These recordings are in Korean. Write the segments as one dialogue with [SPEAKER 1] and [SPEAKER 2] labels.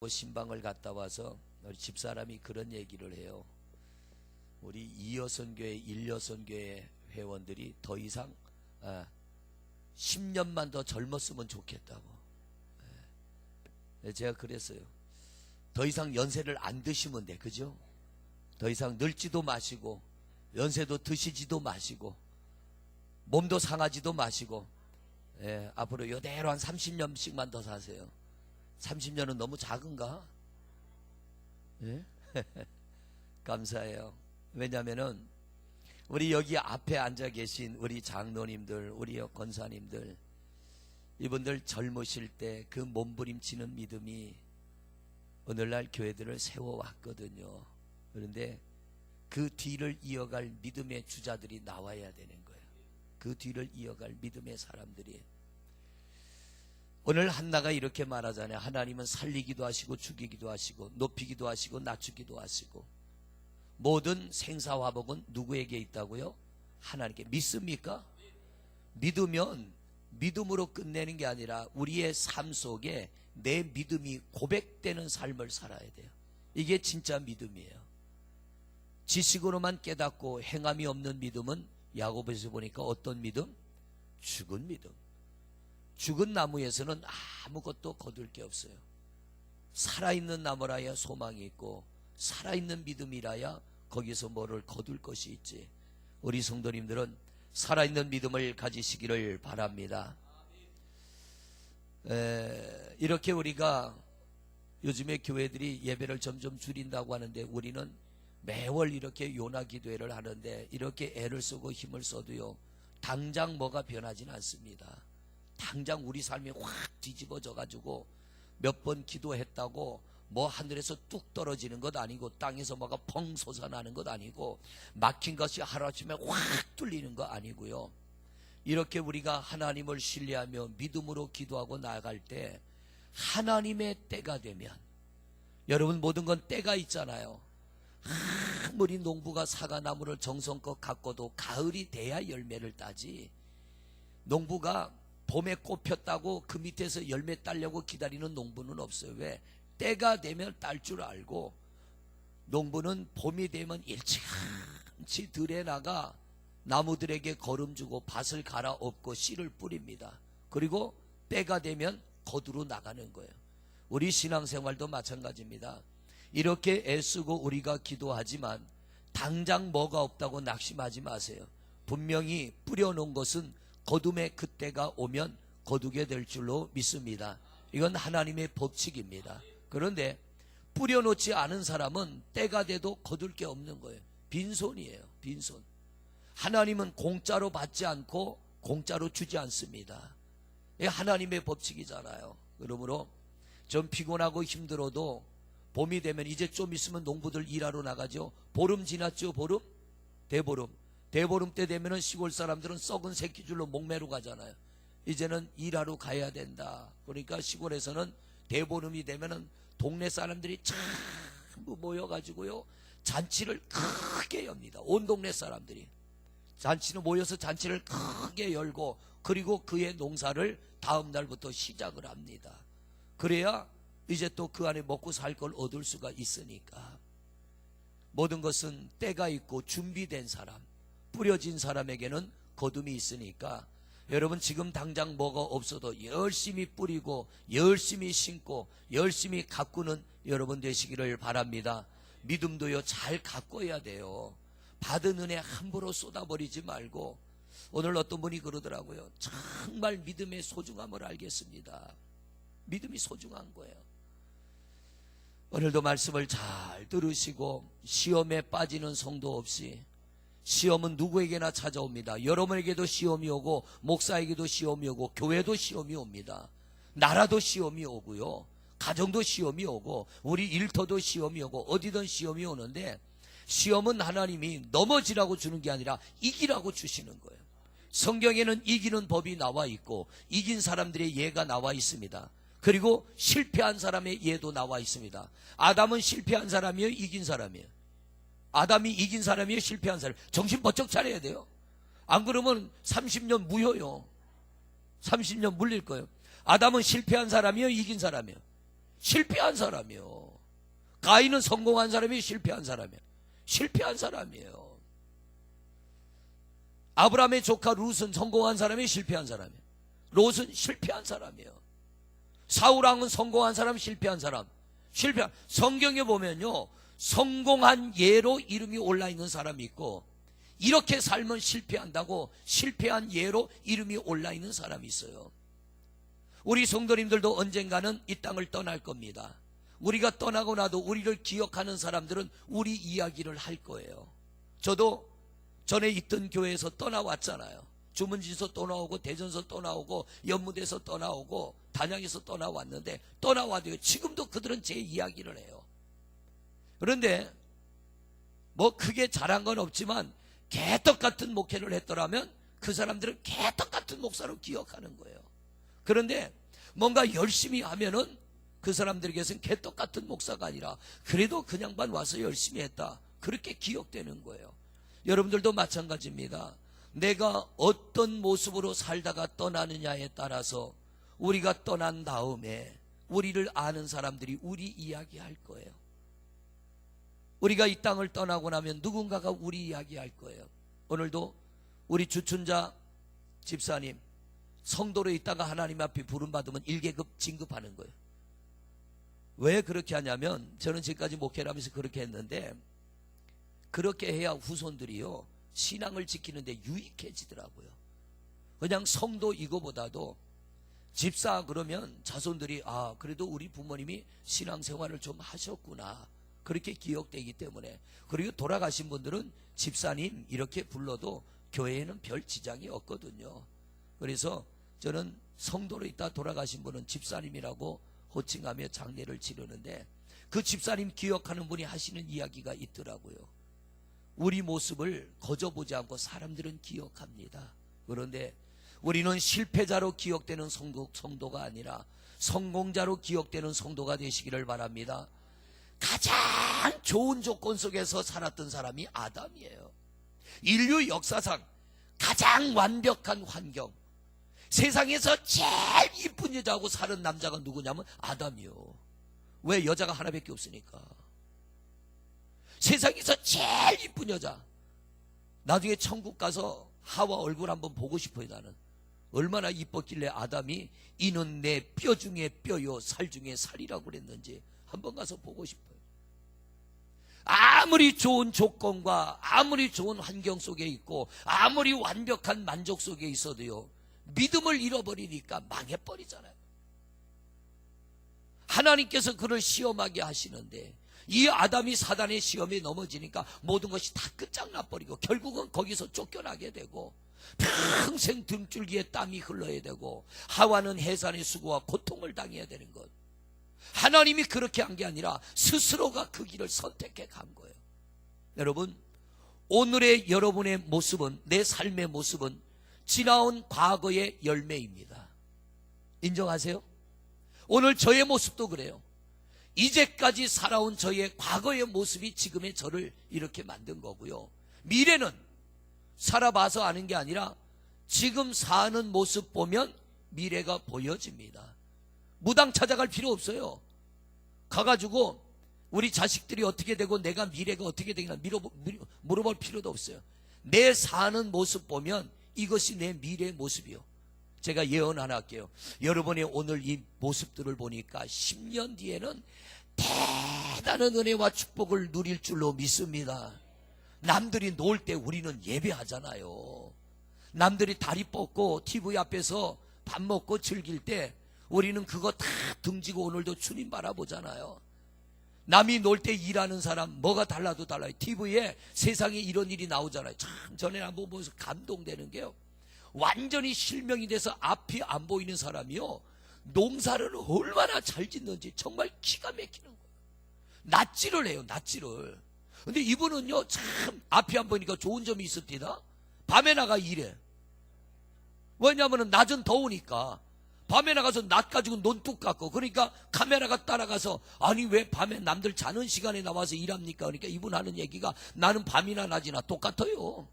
[SPEAKER 1] 신방을 갔다 와서 우리 집사람이 그런 얘기를 해요. 우리 이여선교회, 일여선교회 회원들이 더 이상 10년만 더 젊었으면 좋겠다고. 제가 그랬어요. 더 이상 연세를 안 드시면 돼, 그죠? 더 이상 늙지도 마시고 연세도 드시지도 마시고 몸도 상하지도 마시고, 앞으로 이대로 한 30년씩만 더 사세요. 30년은 너무 작은가? 예? 감사해요. 왜냐면은 우리 여기 앞에 앉아 계신 우리 장로님들, 우리 권사님들, 이분들 젊으실 때 그 몸부림치는 믿음이 오늘날 교회들을 세워왔거든요. 그런데 그 뒤를 이어갈 믿음의 주자들이 나와야 되는 거예요. 그 뒤를 이어갈 믿음의 사람들이. 오늘 한나가 이렇게 말하잖아요. 하나님은 살리기도 하시고 죽이기도 하시고 높이기도 하시고 낮추기도 하시고 모든 생사화복은 누구에게 있다고요? 하나님께. 믿습니까? 믿으면 믿음으로 끝내는 게 아니라 우리의 삶 속에 내 믿음이 고백되는 삶을 살아야 돼요. 이게 진짜 믿음이에요. 지식으로만 깨닫고 행함이 없는 믿음은 야고보에서 보니까 어떤 믿음? 죽은 믿음. 죽은 나무에서는 아무것도 거둘 게 없어요. 살아있는 나무라야 소망이 있고 살아있는 믿음이라야 거기서 뭐를 거둘 것이 있지. 우리 성도님들은 살아있는 믿음을 가지시기를 바랍니다. 이렇게 우리가 요즘에 교회들이 예배를 점점 줄인다고 하는데 우리는 매월 이렇게 요나 기도회를 하는데 이렇게 애를 쓰고 힘을 써도요, 당장 뭐가 변하지는 않습니다. 당장 우리 삶이 확 뒤집어져 가지고 몇 번 기도했다고 뭐 하늘에서 뚝 떨어지는 것 아니고 땅에서 뭐가 펑 솟아나는 것 아니고 막힌 것이 하루아침에 확 뚫리는 거 아니고요. 이렇게 우리가 하나님을 신뢰하며 믿음으로 기도하고 나아갈 때 하나님의 때가 되면, 여러분 모든 건 때가 있잖아요. 아무리 농부가 사과나무를 정성껏 가꿔도 가을이 돼야 열매를 따지, 농부가 봄에 꽃 폈다고 그 밑에서 열매 따려고 기다리는 농부는 없어요. 왜? 때가 되면 딸 줄 알고, 농부는 봄이 되면 일찌감치 들에 나가 나무들에게 거름 주고 밭을 갈아엎고 씨를 뿌립니다. 그리고 때가 되면 거두러 나가는 거예요. 우리 신앙생활도 마찬가지입니다. 이렇게 애쓰고 우리가 기도하지만 당장 뭐가 없다고 낙심하지 마세요. 분명히 뿌려놓은 것은 거둠의 그때가 오면 거두게 될 줄로 믿습니다. 이건 하나님의 법칙입니다. 그런데 뿌려놓지 않은 사람은 때가 돼도 거둘 게 없는 거예요. 빈손이에요. 빈손. 하나님은 공짜로 받지 않고 공짜로 주지 않습니다. 이게 하나님의 법칙이잖아요. 그러므로 좀 피곤하고 힘들어도 봄이 되면 이제 좀 있으면 농부들 일하러 나가죠. 보름 지났죠. 보름? 대보름. 대보름 때 되면은 시골 사람들은 썩은 새끼줄로 목매로 가잖아요. 이제는 일하러 가야 된다. 그러니까 시골에서는 대보름이 되면은 동네 사람들이 전부 모여가지고요, 잔치를 크게 엽니다. 온 동네 사람들이 잔치는 모여서 잔치를 크게 열고, 그리고 그의 농사를 다음 날부터 시작을 합니다. 그래야 이제 또 그 안에 먹고 살 걸 얻을 수가 있으니까. 모든 것은 때가 있고 준비된 사람, 뿌려진 사람에게는 거둠이 있으니까 여러분 지금 당장 뭐가 없어도 열심히 뿌리고 열심히 심고 열심히 가꾸는 여러분 되시기를 바랍니다. 믿음도요, 잘 가꿔야 돼요. 받은 은혜 함부로 쏟아버리지 말고. 오늘 어떤 분이 그러더라고요. 정말 믿음의 소중함을 알겠습니다. 믿음이 소중한 거예요. 오늘도 말씀을 잘 들으시고 시험에 빠지는 성도 없이, 시험은 누구에게나 찾아옵니다. 여러분에게도 시험이 오고 목사에게도 시험이 오고 교회도 시험이 옵니다. 나라도 시험이 오고요, 가정도 시험이 오고 우리 일터도 시험이 오고 어디든 시험이 오는데, 시험은 하나님이 넘어지라고 주는 게 아니라 이기라고 주시는 거예요. 성경에는 이기는 법이 나와 있고 이긴 사람들의 예가 나와 있습니다. 그리고 실패한 사람의 예도 나와 있습니다. 아담은 실패한 사람이에요? 이긴 사람이에요? 아담이 이긴 사람이에요? 실패한 사람? 정신 번쩍 차려야 돼요. 안 그러면 30년 무효요. 30년 물릴 거예요. 아담은 실패한 사람이에요? 이긴 사람이에요? 실패한 사람이요. 가인은 성공한 사람이 실패한 사람이에요. 실패한 사람이에요. 아브라함의 조카 룻은 성공한 사람이 실패한 사람이에요. 롯은 실패한 사람이에요. 사울왕은 성공한 사람, 실패한 사람. 실패한. 성경에 보면요, 성공한 예로 이름이 올라 있는 사람이 있고, 이렇게 살면 실패한다고 실패한 예로 이름이 올라 있는 사람이 있어요. 우리 성도님들도 언젠가는 이 땅을 떠날 겁니다. 우리가 떠나고 나도 우리를 기억하는 사람들은 우리 이야기를 할 거예요. 저도 전에 있던 교회에서 떠나왔잖아요. 주문진에서 떠나오고, 대전에서 떠나오고, 연무대에서 떠나오고, 단양에서 떠나왔는데, 떠나와도요, 지금도 그들은 제 이야기를 해요. 그런데 뭐 크게 잘한 건 없지만 개떡 같은 목회를 했더라면 그 사람들은 개떡 같은 목사로 기억하는 거예요. 그런데 뭔가 열심히 하면은 그 사람들에게서는 개떡 같은 목사가 아니라 그래도 그 양반 와서 열심히 했다, 그렇게 기억되는 거예요. 여러분들도 마찬가지입니다. 내가 어떤 모습으로 살다가 떠나느냐에 따라서 우리가 떠난 다음에 우리를 아는 사람들이 우리 이야기할 거예요. 우리가 이 땅을 떠나고 나면 누군가가 우리 이야기할 거예요. 오늘도 우리 주춘자 집사님 성도로 있다가 하나님 앞에 부름받으면 1계급 진급하는 거예요. 왜 그렇게 하냐면, 저는 지금까지 목회를 하면서 그렇게 했는데, 그렇게 해야 후손들이요 신앙을 지키는데 유익해지더라고요. 그냥 성도 이거보다도 집사 그러면 자손들이 아, 그래도 우리 부모님이 신앙생활을 좀 하셨구나, 그렇게 기억되기 때문에. 그리고 돌아가신 분들은 집사님 이렇게 불러도 교회에는 별 지장이 없거든요. 그래서 저는 성도로 있다 돌아가신 분은 집사님이라고 호칭하며 장례를 치르는데, 그 집사님 기억하는 분이 하시는 이야기가 있더라고요. 우리 모습을 거저보지 않고 사람들은 기억합니다. 그런데 우리는 실패자로 기억되는 성도가 아니라 성공자로 기억되는 성도가 되시기를 바랍니다. 가장 좋은 조건 속에서 살았던 사람이 아담이에요. 인류 역사상 가장 완벽한 환경, 세상에서 제일 이쁜 여자하고 사는 남자가 누구냐면 아담이요. 왜? 여자가 하나밖에 없으니까. 세상에서 제일 이쁜 여자. 나중에 천국 가서 하와 얼굴 한번 보고 싶어요. 나는 얼마나 이뻤길래 아담이 이는 내 뼈 중에 뼈요 살 중에 살이라고 그랬는지 한번 가서 보고 싶어요. 아무리 좋은 조건과 아무리 좋은 환경 속에 있고 아무리 완벽한 만족 속에 있어도요, 믿음을 잃어버리니까 망해버리잖아요. 하나님께서 그를 시험하게 하시는데, 이 아담이 사단의 시험에 넘어지니까 모든 것이 다 끝장나버리고 결국은 거기서 쫓겨나게 되고 평생 등줄기에 땀이 흘러야 되고 하와는 해산의 수고와 고통을 당해야 되는 것. 하나님이 그렇게 한 게 아니라 스스로가 그 길을 선택해 간 거예요. 여러분, 오늘의 여러분의 모습은, 내 삶의 모습은 지나온 과거의 열매입니다. 인정하세요? 오늘 저의 모습도 그래요. 이제까지 살아온 저의 과거의 모습이 지금의 저를 이렇게 만든 거고요. 미래는 살아봐서 아는 게 아니라 지금 사는 모습 보면 미래가 보여집니다. 무당 찾아갈 필요 없어요. 가가지고 우리 자식들이 어떻게 되고 내가 미래가 어떻게 되기나 물어볼 필요도 없어요. 내 사는 모습 보면 이것이 내 미래의 모습이요. 제가 예언 하나 할게요. 여러분의 오늘 이 모습들을 보니까 10년 뒤에는 대단한 은혜와 축복을 누릴 줄로 믿습니다. 남들이 놀 때 우리는 예배하잖아요. 남들이 다리 뻗고 TV 앞에서 밥 먹고 즐길 때 우리는 그거 다 등지고 오늘도 주님 바라보잖아요. 남이 놀 때 일하는 사람 뭐가 달라도 달라요. TV에 세상에 이런 일이 나오잖아요. 참 전에 한번 보면서 감동되는 게요, 완전히 실명이 돼서 앞이 안 보이는 사람이요, 농사를 얼마나 잘 짓는지 정말 기가 막히는 거예요. 낫지를 해요, 낫지를. 근데 이분은요, 참 앞이 안 보이니까 좋은 점이 있습니다. 밤에 나가 일해. 왜냐하면 낮은 더우니까 밤에 나가서 낮 가지고 논뚝 깎고, 그러니까 카메라가 따라가서 아니 왜 밤에 남들 자는 시간에 나와서 일합니까? 그러니까 이분 하는 얘기가 나는 밤이나 낮이나 똑같아요.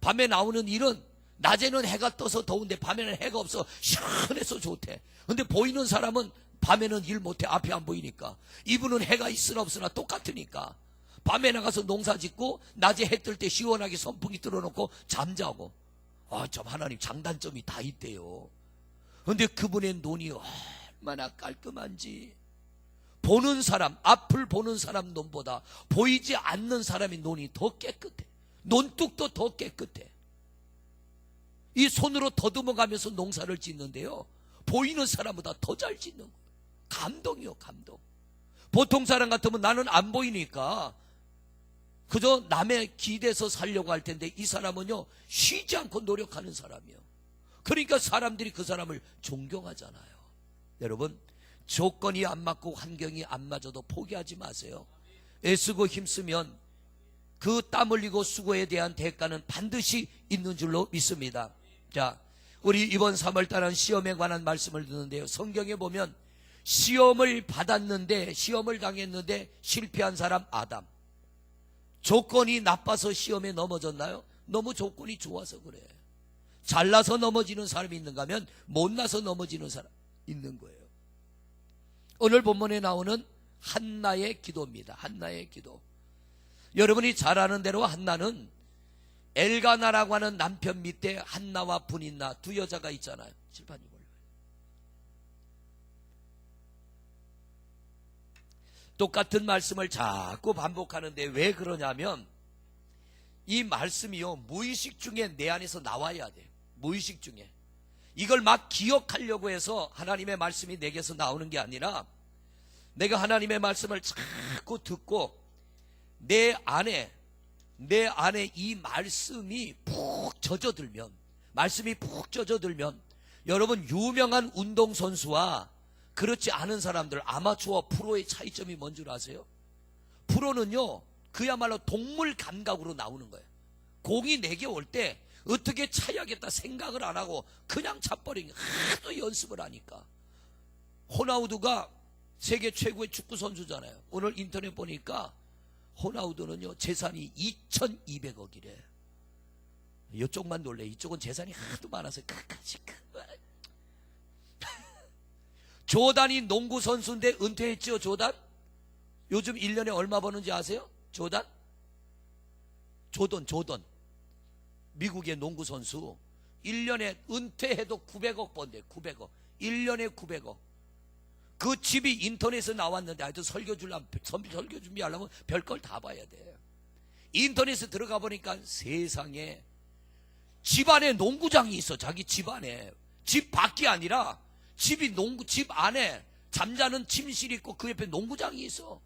[SPEAKER 1] 밤에 나오는 일은 낮에는 해가 떠서 더운데 밤에는 해가 없어 시원해서 좋대. 근데 보이는 사람은 밤에는 일 못해. 앞이 안 보이니까. 이분은 해가 있으나 없으나 똑같으니까. 밤에 나가서 농사 짓고 낮에 해 뜰 때 시원하게 선풍기 틀어놓고 잠자고. 참 하나님 장단점이 다 있대요. 그런데 그분의 눈이 얼마나 깔끔한지. 보는 사람, 앞을 보는 사람 눈보다 보이지 않는 사람의 눈이 더 깨끗해. 논뚝도 더 깨끗해. 이 손으로 더듬어 가면서 농사를 짓는데요, 보이는 사람보다 더 잘 짓는 거예요. 감동이요, 감동. 보통 사람 같으면 나는 안 보이니까 그저 남의 기대서 살려고 할 텐데, 이 사람은요 쉬지 않고 노력하는 사람이에요. 그러니까 사람들이 그 사람을 존경하잖아요. 여러분, 조건이 안 맞고 환경이 안 맞아도 포기하지 마세요. 애쓰고 힘쓰면 그 땀 흘리고 수고에 대한 대가는 반드시 있는 줄로 믿습니다. 자, 우리 이번 3월달은 시험에 관한 말씀을 듣는데요, 성경에 보면 시험을 받았는데, 시험을 당했는데 실패한 사람 아담. 조건이 나빠서 시험에 넘어졌나요? 너무 조건이 좋아서 그래. 잘나서 넘어지는 사람이 있는가 하면 못나서 넘어지는 사람 있는 거예요. 오늘 본문에 나오는 한나의 기도입니다. 한나의 기도. 여러분이 잘 아는 대로 한나는 엘가나라고 하는 남편 밑에 한나와 분인나 두 여자가 있잖아요. 칠판이 몰라요. 똑같은 말씀을 자꾸 반복하는데 왜 그러냐면, 이 말씀이요 무의식 중에 내 안에서 나와야 돼. 무의식 중에. 이걸 막 기억하려고 해서 하나님의 말씀이 내게서 나오는 게 아니라, 내가 하나님의 말씀을 자꾸 듣고 내 안에 이 말씀이 푹 젖어들면, 말씀이 푹 젖어들면, 여러분 유명한 운동선수와 그렇지 않은 사람들, 아마추어와 프로의 차이점이 뭔 줄 아세요? 프로는요 그야말로 동물 감각으로 나오는 거예요. 공이 내게 올 때 어떻게 차야겠다 생각을 안 하고 그냥 차버리니, 하도 연습을 하니까. 호나우두가 세계 최고의 축구 선수잖아요. 오늘 인터넷 보니까 호나우두는요 재산이 2200억이래. 이쪽만 놀래. 이쪽은 재산이 하도 많아서 끝까지. 조단이 농구 선수인데 은퇴했죠. 조단 요즘 1년에 얼마 버는지 아세요? 조던 미국의 농구 선수 1년에 은퇴해도 900억 번대. 900억 1년에 900억. 그 집이 인터넷에 나왔는데, 하여튼 설교 준비하려면 별걸 다 봐야 돼. 인터넷에 들어가 보니까 세상에 집안에 농구장이 있어. 자기 집안에. 집 밖이 아니라 집 안에 잠자는 침실이 있고 그 옆에 농구장이 있어.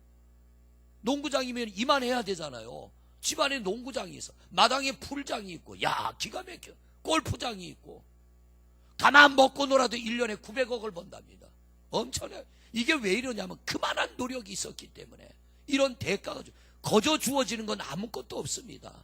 [SPEAKER 1] 농구장이면 이만해야 되잖아요. 집안에 농구장이 있어. 마당에 풀장이 있고, 야 기가 막혀. 골프장이 있고. 가만 먹고 놀아도 1년에 900억을 번답니다. 엄청나요. 이게 왜 이러냐면 그만한 노력이 있었기 때문에. 이런 대가가 거저 주어지는 건 아무것도 없습니다.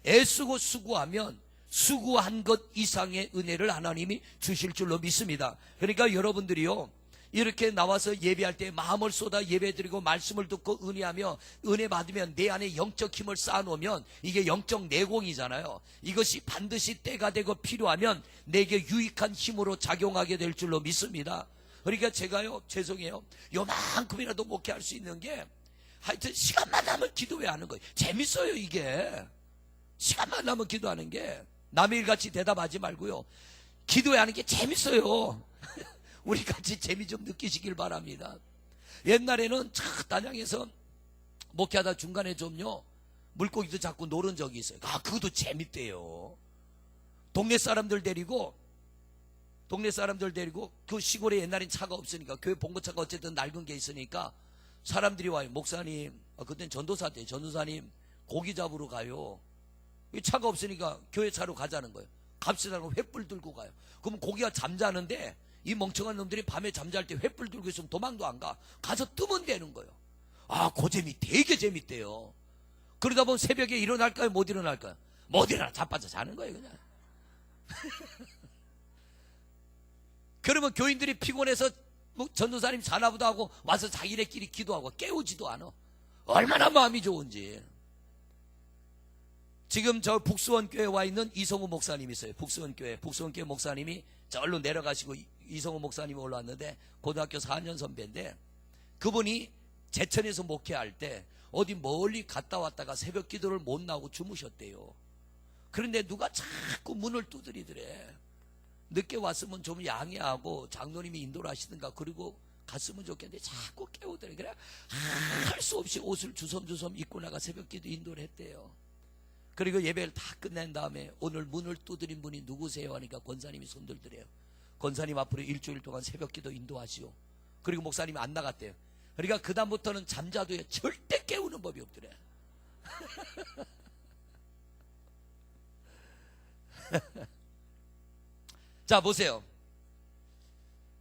[SPEAKER 1] 애쓰고 수고하면 수고한 것 이상의 은혜를 하나님이 주실 줄로 믿습니다. 그러니까 여러분들이요 이렇게 나와서 예배할 때 마음을 쏟아 예배드리고 말씀을 듣고 은혜하며 은혜 받으면 내 안에 영적 힘을 쌓아놓으면 이게 영적 내공이잖아요. 이것이 반드시 때가 되고 필요하면 내게 유익한 힘으로 작용하게 될 줄로 믿습니다. 그러니까 제가요 죄송해요 요만큼이라도 목회할 수 있는 게, 하여튼 시간만 나면 기도회 하는 거예요. 재밌어요. 이게 시간만 나면 기도하는 게. 남의 일같이 대답하지 말고요, 기도회 하는 게 재밌어요. 우리 같이 재미 좀 느끼시길 바랍니다. 옛날에는 단양에서 목회하다 중간에 좀요 물고기도 잡고 노는 적이 있어요. 그것도 재밌대요. 동네 사람들 데리고 그 시골에 옛날엔 차가 없으니까, 교회 봉고차가 어쨌든 낡은 게 있으니까 사람들이 와요. 목사님, 그땐 전도사 때, 전도사님 고기 잡으러 가요. 차가 없으니까 교회 차로 가자는 거예요. 갑시다고 횃불 들고 가요. 그러면 고기가 잠자는데 이 멍청한 놈들이 밤에 잠잘 때 횃불 들고 있으면 도망도 안 가. 가서 뜨면 되는 거예요. 그 재미 되게 재밌대요. 그러다 보면 새벽에 일어날까요? 못 일어날까요? 못 일어나. 자빠져 자는 거예요 그냥. 그러면 교인들이 피곤해서 전도사님 자나보다 하고 와서 자기네끼리 기도하고 깨우지도 않아. 얼마나 마음이 좋은지. 지금 저 북수원교회에 와 있는 이성우 목사님이 있어요. 북수원교회 목사님이 절로 내려가시고 이성호 목사님이 올라왔는데 고등학교 4년 선배인데 그분이 제천에서 목회할 때 어디 멀리 갔다 왔다가 새벽 기도를 못 나오고 주무셨대요. 그런데 누가 자꾸 문을 두드리더래. 늦게 왔으면 좀 양해하고 장로님이 인도를 하시든가 그리고 갔으면 좋겠는데 자꾸 깨우더래. 그래 할 수 없이 옷을 주섬주섬 입고 나가 새벽 기도 인도를 했대요. 그리고 예배를 다 끝낸 다음에 오늘 문을 두드린 분이 누구세요 하니까 권사님이 손들더래요. 권사님 앞으로 일주일 동안 새벽 기도 인도하시오. 그리고 목사님이 안 나갔대요. 그러니까 그 다음부터는 잠자도에 절대 깨우는 법이 없더래. 자 보세요.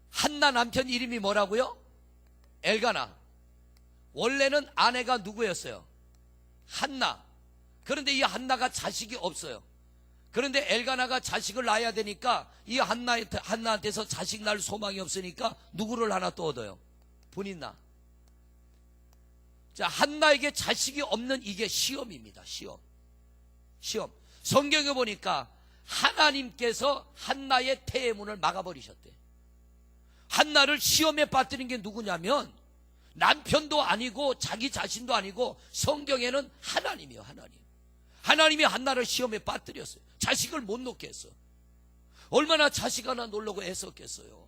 [SPEAKER 1] 한나 남편 이름이 뭐라고요? 엘가나. 원래는 아내가 누구였어요? 한나. 그런데 이 한나가 자식이 없어요. 그런데 엘가나가 자식을 낳아야 되니까 이 한나한테서 자식 낳을 소망이 없으니까 누구를 하나 또 얻어요? 분인나. 자, 한나에게 자식이 없는 이게 시험입니다. 시험. 성경에 보니까 하나님께서 한나의 태의 문을 막아버리셨대. 한나를 시험에 빠뜨린 게 누구냐면 남편도 아니고 자기 자신도 아니고 성경에는 하나님이에요. 하나님이 한나를 시험에 빠뜨렸어요. 자식을 못 놓게 했어. 얼마나 자식 하나 놓으려고 애썼겠어요.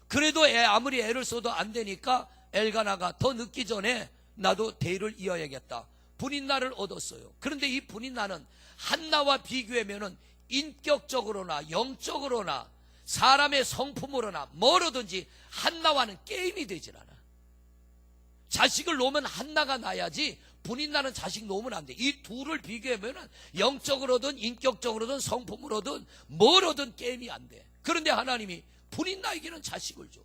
[SPEAKER 1] 그래도 아무리 애를 써도 안 되니까 엘가나가 더 늦기 전에 나도 대의를 이어야겠다. 분인나를 얻었어요. 그런데 이 분인나는 한나와 비교하면은 인격적으로나 영적으로나 사람의 성품으로나 뭐로든지 한나와는 게임이 되질 않아. 자식을 놓으면 한나가 나야지 분인나는 자식 놓으면 안 돼. 이 둘을 비교하면은 영적으로든 인격적으로든 성품으로든 뭐로든 게임이 안 돼. 그런데 하나님이 분인나에게는 자식을 줘.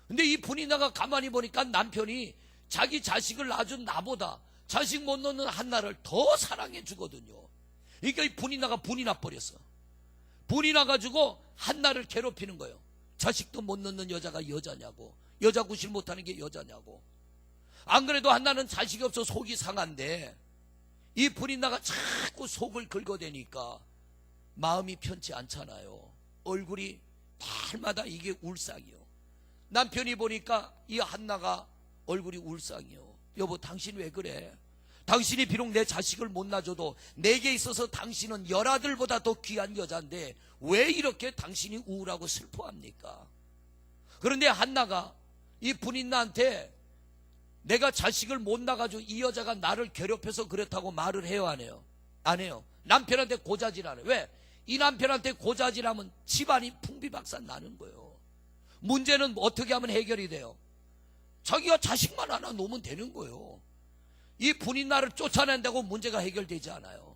[SPEAKER 1] 근데 이 분인나가 가만히 보니까 남편이 자기 자식을 낳아준 나보다 자식 못 놓는 한나를 더 사랑해 주거든요. 그러니까 이 분인나가 분이 나버렸어. 분이 나가지고 한나를 괴롭히는 거예요. 자식도 못 놓는 여자가 여자냐고, 여자 구실 못하는 게 여자냐고. 안 그래도 한나는 자식이 없어 속이 상한데 이 분인나가 자꾸 속을 긁어대니까 마음이 편치 않잖아요. 얼굴이 날마다 이게 울상이요. 남편이 보니까 이 한나가 얼굴이 울상이요. 여보 당신 왜 그래? 당신이 비록 내 자식을 못 낳아줘도 내게 있어서 당신은 열아들보다 더 귀한 여자인데 왜 이렇게 당신이 우울하고 슬퍼합니까? 그런데 한나가 이 분인나한테 내가 자식을 못 낳아가지고 이 여자가 나를 괴롭혀서 그렇다고 말을 해요 안 해요? 안 해요. 남편한테 고자질 안 해요. 왜? 이 남편한테 고자질하면 집안이 풍비박산 나는 거예요. 문제는 어떻게 하면 해결이 돼요? 자기가 자식만 하나 놓으면 되는 거예요. 이 분인나를 쫓아낸다고 문제가 해결되지 않아요.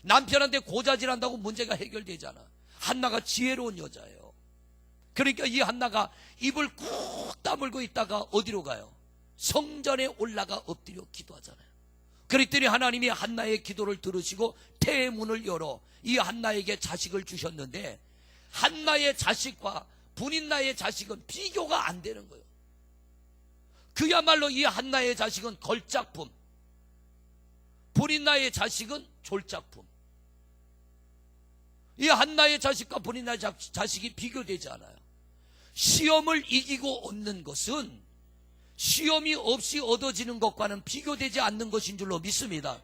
[SPEAKER 1] 남편한테 고자질한다고 문제가 해결되지 않아. 한나가 지혜로운 여자예요. 그러니까 이 한나가 입을 꾹 다물고 있다가 어디로 가요? 성전에 올라가 엎드려 기도하잖아요. 그랬더니 하나님이 한나의 기도를 들으시고 태의 문을 열어 이 한나에게 자식을 주셨는데 한나의 자식과 분인나의 자식은 비교가 안 되는 거예요. 그야말로 이 한나의 자식은 걸작품, 분인나의 자식은 졸작품. 이 한나의 자식과 분인나의 자식이 비교되지 않아요. 시험을 이기고 얻는 것은 시험이 없이 얻어지는 것과는 비교되지 않는 것인 줄로 믿습니다.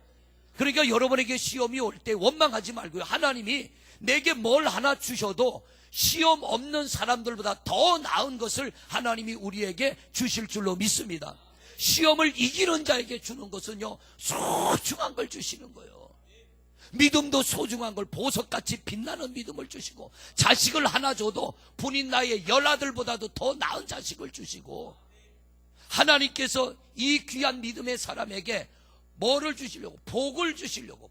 [SPEAKER 1] 그러니까 여러분에게 시험이 올 때 원망하지 말고요. 하나님이 내게 뭘 하나 주셔도 시험 없는 사람들보다 더 나은 것을 하나님이 우리에게 주실 줄로 믿습니다. 시험을 이기는 자에게 주는 것은요, 소중한 걸 주시는 거예요. 믿음도 소중한 걸 보석같이 빛나는 믿음을 주시고, 자식을 하나 줘도 분인나의 열아들보다도 더 나은 자식을 주시고, 하나님께서 이 귀한 믿음의 사람에게 뭐를 주시려고? 복을 주시려고,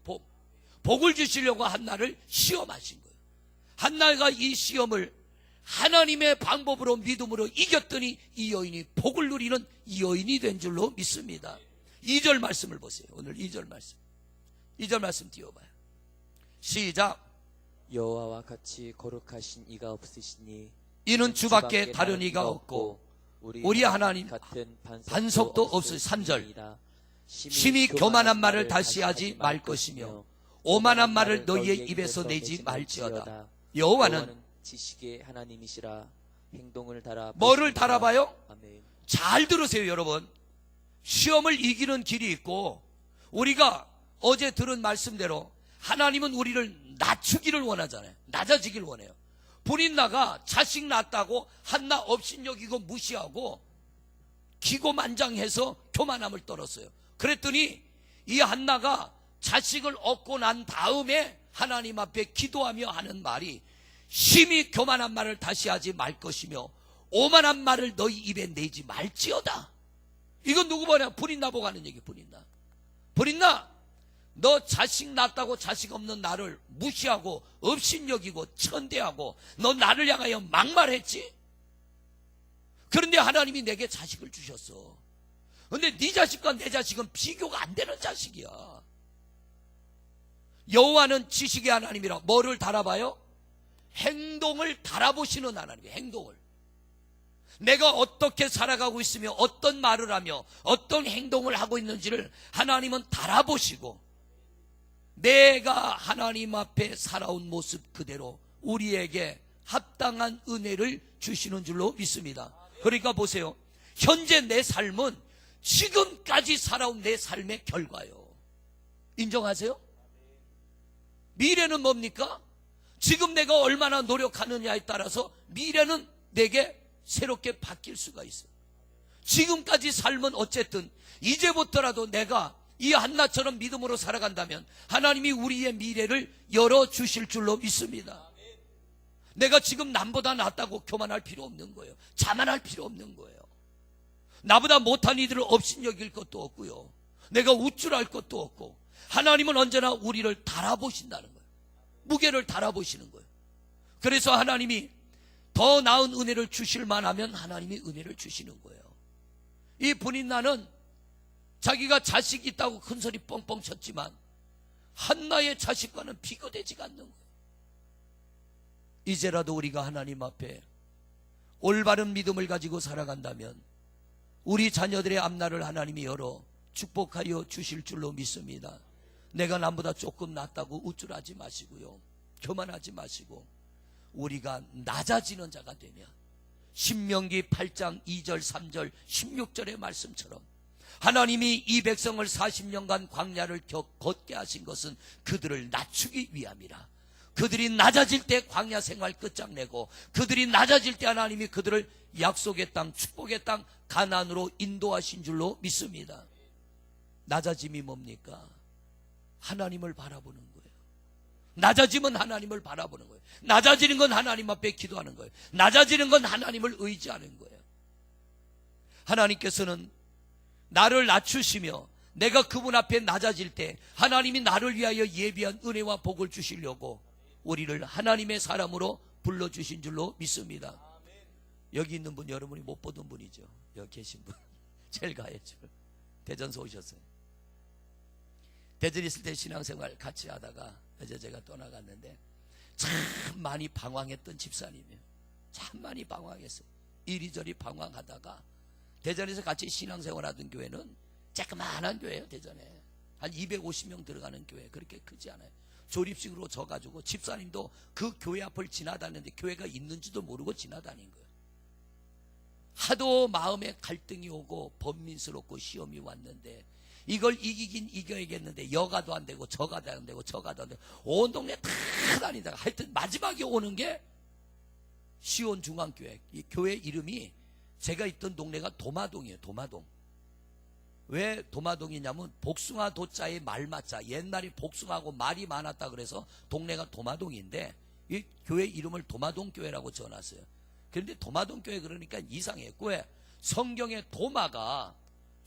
[SPEAKER 1] 복을 주시려고 한나를 시험하신 거예요. 한나가 이 시험을 하나님의 방법으로 믿음으로 이겼더니 이 여인이 복을 누리는 이 여인이 된 줄로 믿습니다. 2절 말씀을 보세요. 오늘 2절 말씀. 2절 말씀 띄워봐요. 시작.
[SPEAKER 2] 여호와와 같이 거룩하신 이가 없으시니
[SPEAKER 1] 이는 주밖에 다른 이가 없고 우리 하나님
[SPEAKER 2] 같은
[SPEAKER 1] 반석도 없으. 3절. 심히 교만한 말을 다시 하지 말 것이며 오만한 말을 너희의 입에서 내지 말지어다. 여호와는
[SPEAKER 2] 지식의 하나님이시라. 행동을 달아
[SPEAKER 1] 뭐를
[SPEAKER 2] 보십니다.
[SPEAKER 1] 달아봐요?
[SPEAKER 2] 아멘.
[SPEAKER 1] 잘 들으세요, 여러분. 시험을 이기는 길이 있고, 우리가 어제 들은 말씀대로 하나님은 우리를 낮추기를 원하잖아요. 낮아지기를 원해요. 본인나가 자식 낳았다고 한나 업신여기고 무시하고 기고만장해서 교만함을 떨었어요. 그랬더니 이 한나가 자식을 얻고 난 다음에 하나님 앞에 기도하며 하는 말이, 심히 교만한 말을 다시 하지 말 것이며 오만한 말을 너희 입에 내지 말지어다. 이건 누구 보냐? 불인나 보고 하는 얘기. 불인나, 너 자식 낳았다고 자식 없는 나를 무시하고 업신여기고 천대하고 너 나를 향하여 막말했지? 그런데 하나님이 내게 자식을 주셨어. 그런데 네 자식과 내 자식은 비교가 안 되는 자식이야. 여호와는 지식의 하나님이라. 뭐를 달아봐요? 행동을 달아보시는 하나님이에요. 행동을. 내가 어떻게 살아가고 있으며 어떤 말을 하며 어떤 행동을 하고 있는지를 하나님은 달아보시고, 내가 하나님 앞에 살아온 모습 그대로 우리에게 합당한 은혜를 주시는 줄로 믿습니다. 그러니까 보세요. 현재 내 삶은 지금까지 살아온 내 삶의 결과요. 인정하세요? 미래는 뭡니까? 지금 내가 얼마나 노력하느냐에 따라서 미래는 내게 새롭게 바뀔 수가 있어요. 지금까지 삶은 어쨌든 이제부터라도 내가 이 한나처럼 믿음으로 살아간다면 하나님이 우리의 미래를 열어주실 줄로 믿습니다. 내가 지금 남보다 낫다고 교만할 필요 없는 거예요. 자만할 필요 없는 거예요. 나보다 못한 이들을 업신여길 것도 없고요. 내가 우쭐할 것도 없고, 하나님은 언제나 우리를 달아보신다는 거예요. 무게를 달아보시는 거예요. 그래서 하나님이 더 나은 은혜를 주실 만하면 하나님이 은혜를 주시는 거예요. 이 분인나는 자기가 자식이 있다고 큰소리 뻥뻥 쳤지만 한나의 자식과는 비교되지가 않는 거예요. 이제라도 우리가 하나님 앞에 올바른 믿음을 가지고 살아간다면 우리 자녀들의 앞날을 하나님이 열어 축복하여 주실 줄로 믿습니다. 내가 남보다 조금 낫다고 우쭐하지 마시고요. 교만하지 마시고, 우리가 낮아지는 자가 되면 신명기 8장 2절 3절 16절의 말씀처럼 하나님이 이 백성을 40년간 광야를 걷게 하신 것은 그들을 낮추기 위함이라. 그들이 낮아질 때 광야 생활 끝장내고, 그들이 낮아질 때 하나님이 그들을 약속의 땅, 축복의 땅 가나안으로 인도하신 줄로 믿습니다. 낮아짐이 뭡니까? 하나님을 바라보는 거예요. 낮아짐은 하나님을 바라보는 거예요. 낮아지는 건 하나님 앞에 기도하는 거예요. 낮아지는 건 하나님을 의지하는 거예요. 하나님께서는 나를 낮추시며 내가 그분 앞에 낮아질 때 하나님이 나를 위하여 예비한 은혜와 복을 주시려고 우리를 하나님의 사람으로 불러주신 줄로 믿습니다. 여기 있는 분 여러분이 못 보던 분이죠. 여기 계신 분 제일 가야죠. 대전서 오셨어요. 대전에 있을 때 신앙생활 같이 하다가 이제 제가 떠나갔는데 참 많이 방황했던 집사님이에요. 참 많이 방황했어요. 이리저리 방황하다가 대전에서 같이 신앙생활 하던 교회는 조그만한 교회예요. 대전에 한 250명 들어가는 교회, 그렇게 크지 않아요. 조립식으로 져가지고 집사님도 그 교회 앞을 지나다녔는데 교회가 있는지도 모르고 지나다닌 거예요. 하도 마음에 갈등이 오고 번민스럽고 시험이 왔는데 이걸 이기긴 이겨야겠는데 여가도 안 되고 저가도 안 되고 저가도 안 되고 온 동네 다 다니다가 하여튼 마지막에 오는 게 시온중앙교회. 이 교회 이름이 제가 있던 동네가 도마동이에요. 도마동. 왜 도마동이냐면 복숭아 도자에 말맞자, 옛날에 복숭아하고 말이 많았다 그래서 동네가 도마동인데 이 교회 이름을 도마동교회라고 지어놨어요. 그런데 도마동교회 그러니까 이상해요. 왜? 성경에 도마가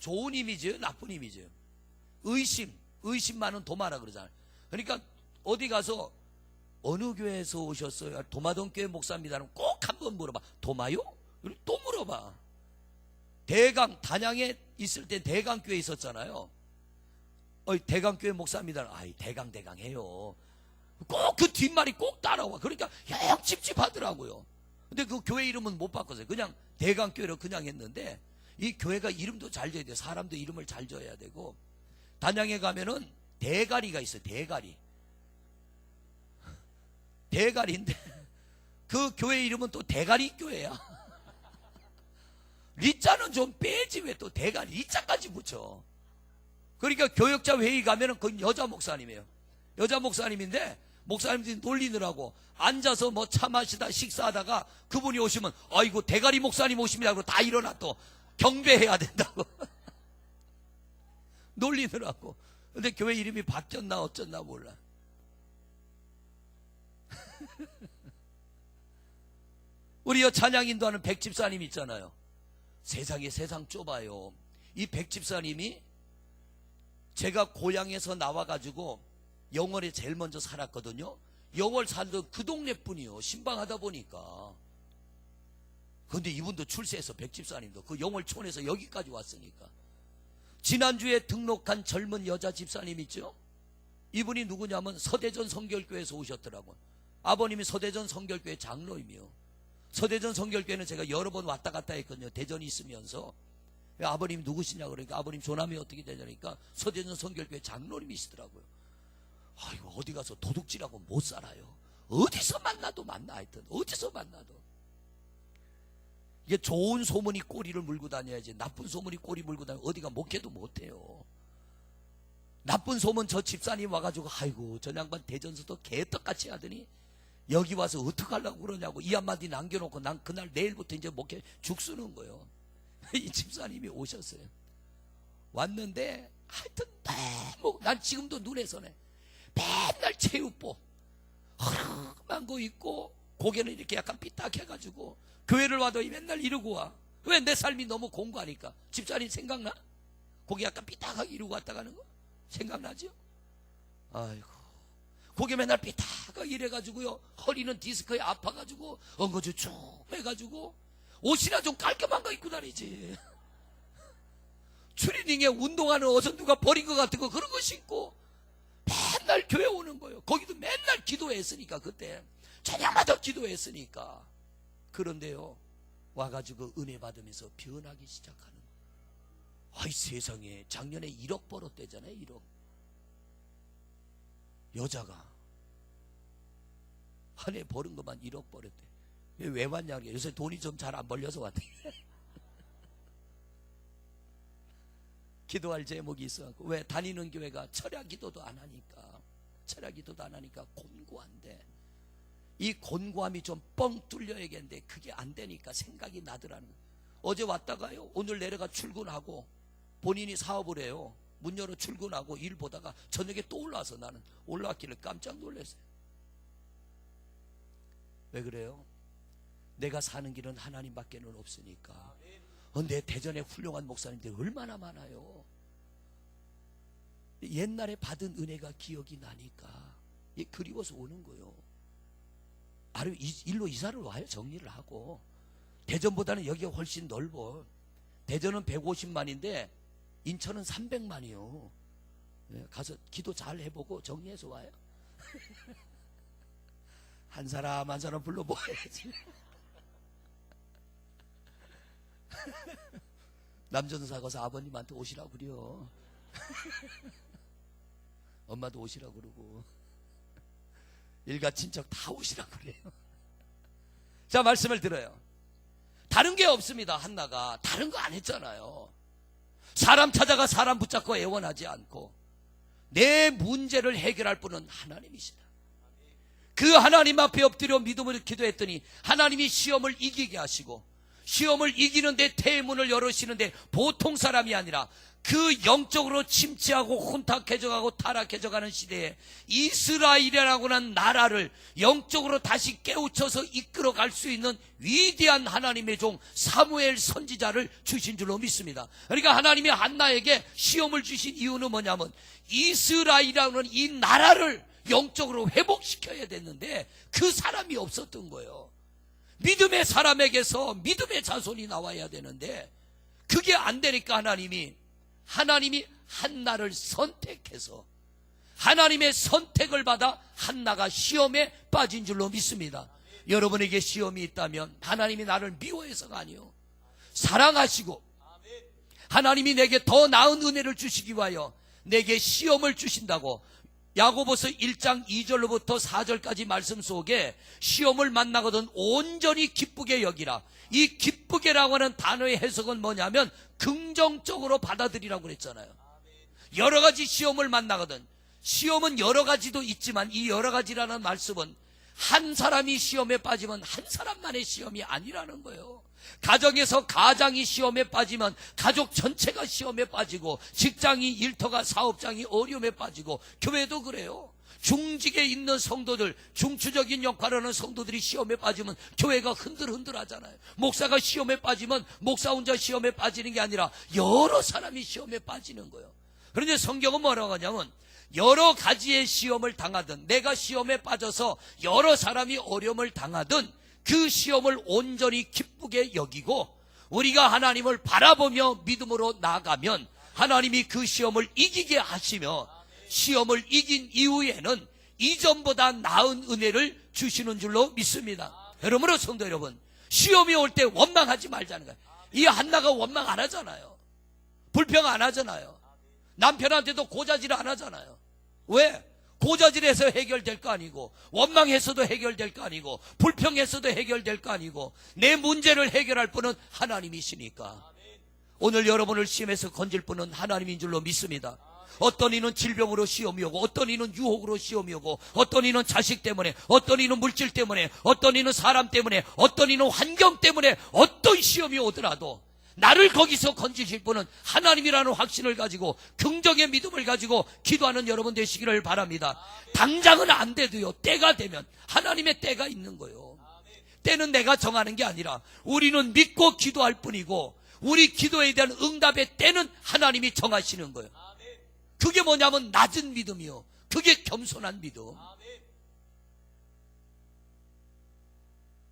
[SPEAKER 1] 좋은 이미지예요, 나쁜 이미지예요? 의심 많은 도마라 그러잖아요. 그러니까 어디 가서 어느 교회에서 오셨어요? 도마동교회 목사입니다는 꼭 한번 물어봐. 도마요? 그리고 또 물어봐. 대강, 단양에 있을 때 대강교회 있었잖아요. 대강교회 목사입니다. 아이, 대강 해요. 꼭 그 뒷말이 꼭 따라와. 그러니까 영 찝찝하더라고요. 근데 그 교회 이름은 못 바꿨어요. 그냥 대강교회로 그냥 했는데 이 교회가 이름도 잘 져야 돼요. 사람도 이름을 잘 져야 되고. 단양에 가면은 대가리가 있어요. 대가리인데 그 교회 이름은 또 대가리 교회야. 리자는 좀 빼지 왜 또 대가리 리자까지 붙여. 그러니까 교역자 회의 가면은 그건 여자 목사님이에요. 여자 목사님인데 목사님들이 놀리느라고 앉아서 뭐 차 마시다 식사하다가 그분이 오시면 아이고 대가리 목사님 오십니다 하고 다 일어나 또 경배해야 된다고 놀리느라고. 근데 교회 이름이 바뀌었나 어쩌나 몰라. 우리 찬양 인도하는 백집사님 있잖아요. 세상 좁아요. 이 백집사님이 제가 고향에서 나와가지고 영월에 제일 먼저 살았거든요. 영월 살던 그 동네뿐이요. 신방하다 보니까. 근데 이분도 출세해서 백집사님도 그 영월촌에서 여기까지 왔으니까. 지난주에 등록한 젊은 여자 집사님 있죠? 이분이 누구냐면 서대전 성결교회에서 오셨더라고요. 아버님이 서대전 성결교회 장로임이요. 서대전 성결교회는 제가 여러 번 왔다 갔다 했거든요. 대전이 있으면서. 아버님 누구시냐 그러니까 아버님 조남이 어떻게 되냐니까 서대전 성결교회 장로님이시더라고요. 아이고 어디 가서 도둑질하고 못 살아요. 어디서 만나도 만나 하여튼 어디서 만나도. 이게 좋은 소문이 꼬리를 물고 다녀야지 나쁜 소문이 꼬리 물고 다니면 어디가 목회도 못해요. 나쁜 소문 저 집사님 와가지고 아이고 저 양반 대전서도 개떡같이 하더니 여기 와서 어떡하려고 그러냐고 이 한마디 남겨놓고 난 그날 내일부터 이제 목회 죽 쓰는 거예요. 이 집사님이 오셨어요. 왔는데 하여튼 너무 난 지금도 눈에 선해. 맨날 체육복 허름한 거 입고 고개는 이렇게 약간 삐딱해가지고 교회를 와도 맨날 이러고 와. 왜? 내 삶이 너무 공고하니까. 집사님 생각나? 고개 약간 삐딱하게 이러고 왔다 가는 거? 생각나죠? 아이고 고개 맨날 삐딱하게 이래가지고요 허리는 디스크에 아파가지고 엉거주 쭉 해가지고 옷이나 좀 깔끔한 거 입고 다니지. 추리닝에 운동하는 어서 누가 버린 것 같은 거 그런 거 신고 맨날 교회 오는 거예요. 거기도 맨날 기도했으니까 그때 저녁마다 기도했으니까. 그런데요 와가지고 은혜 받으면서 변하기 시작하는 거예요. 아이 세상에 작년에 1억 벌었대잖아요. 1억. 여자가 한 해 버는 것만 1억 벌었대. 왜 왔냐? 요새 돈이 좀 잘 안 벌려서 왔대. 기도할 제목이 있어갖고. 왜? 다니는 교회가 철야 기도도 안 하니까. 철야 기도도 안 하니까 곤고한데 이 곤고함이 좀 뻥 뚫려야겠는데 그게 안 되니까 생각이 나더라는 거예요. 어제 왔다가요 오늘 내려가 출근하고 본인이 사업을 해요. 문 열어 출근하고 일 보다가 저녁에 또 올라와서 나는 올라왔길래 깜짝 놀랐어요. 왜 그래요? 내가 사는 길은 하나님밖에는 없으니까. 내 대전에 훌륭한 목사님들 얼마나 많아요. 옛날에 받은 은혜가 기억이 나니까 그리워서 오는 거예요. 일로 이사를 와요. 정리를 하고. 대전보다는 여기가 훨씬 넓어. 대전은 150만인데 인천은 300만이요. 가서 기도 잘 해보고 정리해서 와요. 한 사람 한 사람 불러 모아야지. 남전사 가서 아버님한테 오시라고 그래요. 엄마도 오시라고 그러고 일가 친척 다 오시라고 그래요. 자 말씀을 들어요. 다른 게 없습니다. 한나가 다른 거 안 했잖아요. 사람 찾아가 사람 붙잡고 애원하지 않고 내 문제를 해결할 분은 하나님이시다. 그 하나님 앞에 엎드려 믿음으로 기도했더니 하나님이 시험을 이기게 하시고 시험을 이기는데 대문을 열으시는데 보통 사람이 아니라 그 영적으로 침체하고 혼탁해져가고 타락해져가는 시대에 이스라엘이라고 하는 나라를 영적으로 다시 깨우쳐서 이끌어갈 수 있는 위대한 하나님의 종 사무엘 선지자를 주신 줄로 믿습니다. 그러니까 하나님이 한나에게 시험을 주신 이유는 뭐냐면 이스라엘이라고 하는 이 나라를 영적으로 회복시켜야 됐는데 그 사람이 없었던 거예요. 믿음의 사람에게서 믿음의 자손이 나와야 되는데 그게 안 되니까 하나님이 한나를 선택해서 하나님의 선택을 받아 한나가 시험에 빠진 줄로 믿습니다. 여러분에게 시험이 있다면 하나님이 나를 미워해서가 아니요 사랑하시고 하나님이 내게 더 나은 은혜를 주시기 위하여 내게 시험을 주신다고 야고보서 1장 2절로부터 4절까지 말씀 속에 시험을 만나거든 온전히 기쁘게 여기라. 이 기쁘게라고 하는 단어의 해석은 뭐냐면 긍정적으로 받아들이라고 그랬잖아요. 여러 가지 시험을 만나거든. 시험은 여러 가지도 있지만 이 여러 가지라는 말씀은 한 사람이 시험에 빠지면 한 사람만의 시험이 아니라는 거예요. 가정에서 가장이 시험에 빠지면 가족 전체가 시험에 빠지고, 직장이, 일터가, 사업장이 어려움에 빠지고, 교회도 그래요. 중직에 있는 성도들, 중추적인 역할을 하는 성도들이 시험에 빠지면 교회가 흔들흔들 하잖아요. 목사가 시험에 빠지면 목사 혼자 시험에 빠지는 게 아니라 여러 사람이 시험에 빠지는 거예요. 그런데 성경은 뭐라고 하냐면 여러 가지의 시험을 당하든, 내가 시험에 빠져서 여러 사람이 어려움을 당하든 그 시험을 온전히 기쁘게 여기고 우리가 하나님을 바라보며 믿음으로 나아가면 하나님이 그 시험을 이기게 하시며, 시험을 이긴 이후에는 이전보다 나은 은혜를 주시는 줄로 믿습니다. 여러분으로 성도 여러분, 시험이 올 때 원망하지 말자는 거예요. 이 한나가 원망 안 하잖아요. 불평 안 하잖아요. 남편한테도 고자질 안 하잖아요. 왜? 고자질해서 해결될 거 아니고, 원망해서도 해결될 거 아니고, 불평해서도 해결될 거 아니고, 내 문제를 해결할 분은 하나님이시니까. 오늘 여러분을 시험에서 건질 분은 하나님인 줄로 믿습니다. 어떤 이는 질병으로 시험이 오고, 어떤 이는 유혹으로 시험이 오고, 어떤 이는 자식 때문에, 어떤 이는 물질 때문에, 어떤 이는 사람 때문에, 어떤 이는 환경 때문에 어떤 시험이 오더라도 나를 거기서 건지실 분은 하나님이라는 확신을 가지고 긍정의 믿음을 가지고 기도하는 여러분 되시기를 바랍니다. 당장은 안 돼도요, 때가 되면 하나님의 때가 있는 거예요. 때는 내가 정하는 게 아니라 우리는 믿고 기도할 뿐이고, 우리 기도에 대한 응답의 때는 하나님이 정하시는 거예요. 그게 뭐냐면 낮은 믿음이요, 그게 겸손한 믿음.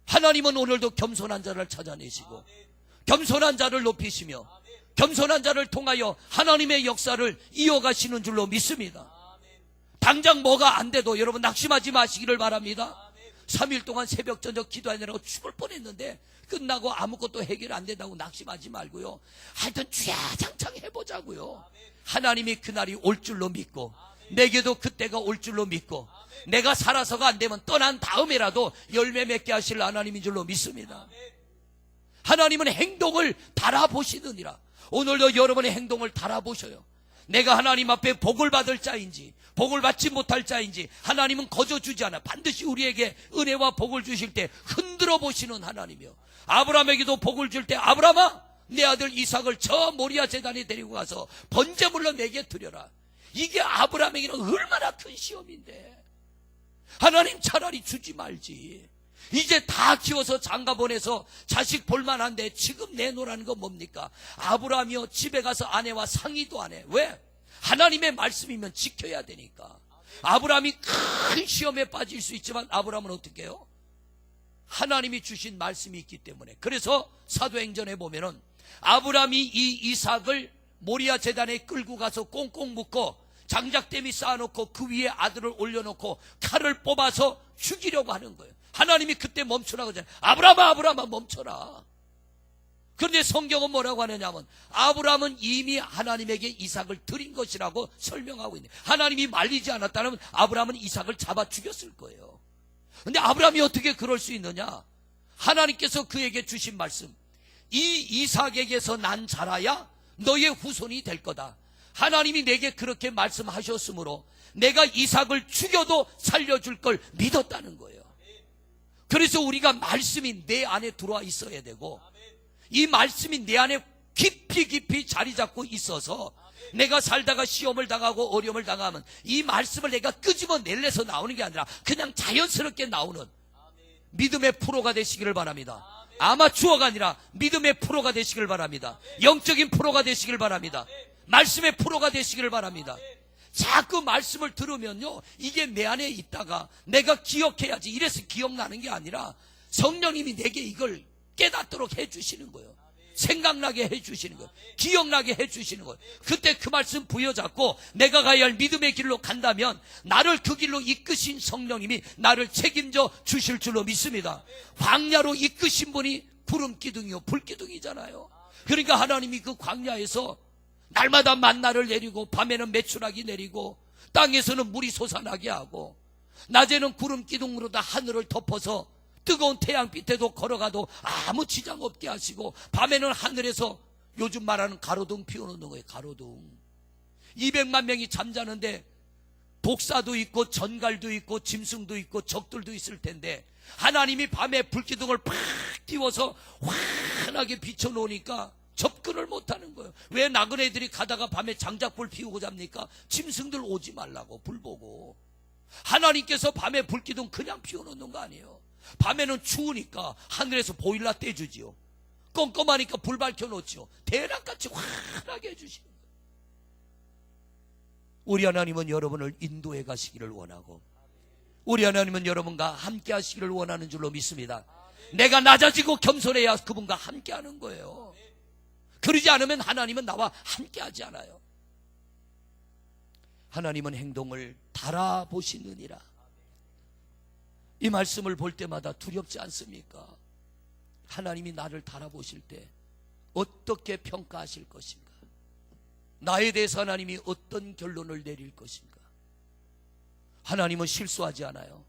[SPEAKER 1] 하나님은 오늘도 겸손한 자를 찾아내시고 겸손한 자를 높이시며 겸손한 자를 통하여 하나님의 역사를 이어가시는 줄로 믿습니다. 당장 뭐가 안 돼도 여러분 낙심하지 마시기를 바랍니다. 3일 동안 새벽 저녁 기도하느라고 죽을 뻔했는데 끝나고 아무것도 해결 안 된다고 낙심하지 말고요, 하여튼 주야장창 해보자고요. 하나님이 그날이 올 줄로 믿고, 내게도 그때가 올 줄로 믿고, 내가 살아서가 안 되면 떠난 다음에라도 열매 맺게 하실 하나님인 줄로 믿습니다. 하나님은 행동을 달아보시느니라. 오늘도 여러분의 행동을 달아보셔요. 내가 하나님 앞에 복을 받을 자인지 복을 받지 못할 자인지 하나님은 거저 주지 않아. 반드시 우리에게 은혜와 복을 주실 때 흔들어 보시는 하나님이요, 아브라함에게도 복을 줄 때 아브라함아, 내 아들 이삭을 저 모리아 제단에 데리고 가서 번제물로 내게 드려라. 이게 아브라함에게는 얼마나 큰 시험인데 하나님 차라리 주지 말지. 이제 다 키워서 장가 보내서 자식 볼만한데 지금 내놓으라는 건 뭡니까? 아브라함이요, 집에 가서 아내와 상의도 안 해. 왜? 하나님의 말씀이면 지켜야 되니까. 아브라함이 큰 시험에 빠질 수 있지만 아브라함은 어떻게 해요? 하나님이 주신 말씀이 있기 때문에. 그래서 사도행전에 보면은 아브라함이 이 이삭을 모리아 제단에 끌고 가서 꽁꽁 묶고 장작대미 쌓아놓고 그 위에 아들을 올려놓고 칼을 뽑아서 죽이려고 하는 거예요. 하나님이 그때 멈추라고 하잖아요. 아브라함아, 아브라함아, 멈춰라. 그런데 성경은 뭐라고 하느냐면 아브라함은 이미 하나님에게 이삭을 드린 것이라고 설명하고 있네요. 하나님이 말리지 않았다면 아브라함은 이삭을 잡아 죽였을 거예요. 그런데 아브라함이 어떻게 그럴 수 있느냐? 하나님께서 그에게 주신 말씀, 이 이삭에게서 난 자라야 너의 후손이 될 거다. 하나님이 내게 그렇게 말씀하셨으므로 내가 이삭을 죽여도 살려줄 걸 믿었다는 거예요. 그래서 우리가 말씀이 내 안에 들어와 있어야 되고, 이 말씀이 내 안에 깊이 자리 잡고 있어서 내가 살다가 시험을 당하고 어려움을 당하면 이 말씀을 내가 끄집어내려서 나오는 게 아니라 그냥 자연스럽게 나오는 믿음의 프로가 되시기를 바랍니다. 아마추어가 아니라 믿음의 프로가 되시기를 바랍니다. 영적인 프로가 되시기를 바랍니다. 말씀의 프로가 되시기를 바랍니다. 자꾸 말씀을 들으면요, 이게 내 안에 있다가 내가 기억해야지 이래서 기억나는 게 아니라 성령님이 내게 이걸 깨닫도록 해주시는 거예요. 생각나게 해주시는 거예요. 기억나게 해주시는 거예요. 그때 그 말씀 부여잡고 내가 가야 할 믿음의 길로 간다면 나를 그 길로 이끄신 성령님이 나를 책임져 주실 줄로 믿습니다. 광야로 이끄신 분이 구름기둥이요, 불기둥이잖아요. 그러니까 하나님이 그 광야에서 날마다 만나를 내리고 밤에는 메추라기 내리고 땅에서는 물이 솟아나게 하고 낮에는 구름 기둥으로 다 하늘을 덮어서 뜨거운 태양빛에도 걸어가도 아무 지장 없게 하시고 밤에는 하늘에서 요즘 말하는 가로등 피워놓는 거예요. 가로등. 200만 명이 잠자는데 독사도 있고 전갈도 있고 짐승도 있고 적들도 있을 텐데 하나님이 밤에 불기둥을 팍 띄워서 환하게 비춰놓으니까 접근을 못하는 거예요. 왜 나그네들이 가다가 밤에 장작불 피우고 잡니까? 짐승들 오지 말라고, 불 보고. 하나님께서 밤에 불기둥 그냥 피워놓는 거 아니에요. 밤에는 추우니까 하늘에서 보일러 떼주지요. 껌껌하니까 불 밝혀놓지요. 대낮같이 환하게 해주시는 거예요. 우리 하나님은 여러분을 인도해 가시기를 원하고, 우리 하나님은 여러분과 함께 하시기를 원하는 줄로 믿습니다. 내가 낮아지고 겸손해야 그분과 함께 하는 거예요. 그러지 않으면 하나님은 나와 함께 하지 않아요. 하나님은 행동을 달아보시느니라. 이 말씀을 볼 때마다 두렵지 않습니까? 하나님이 나를 달아보실 때 어떻게 평가하실 것인가? 나에 대해서 하나님이 어떤 결론을 내릴 것인가? 하나님은 실수하지 않아요.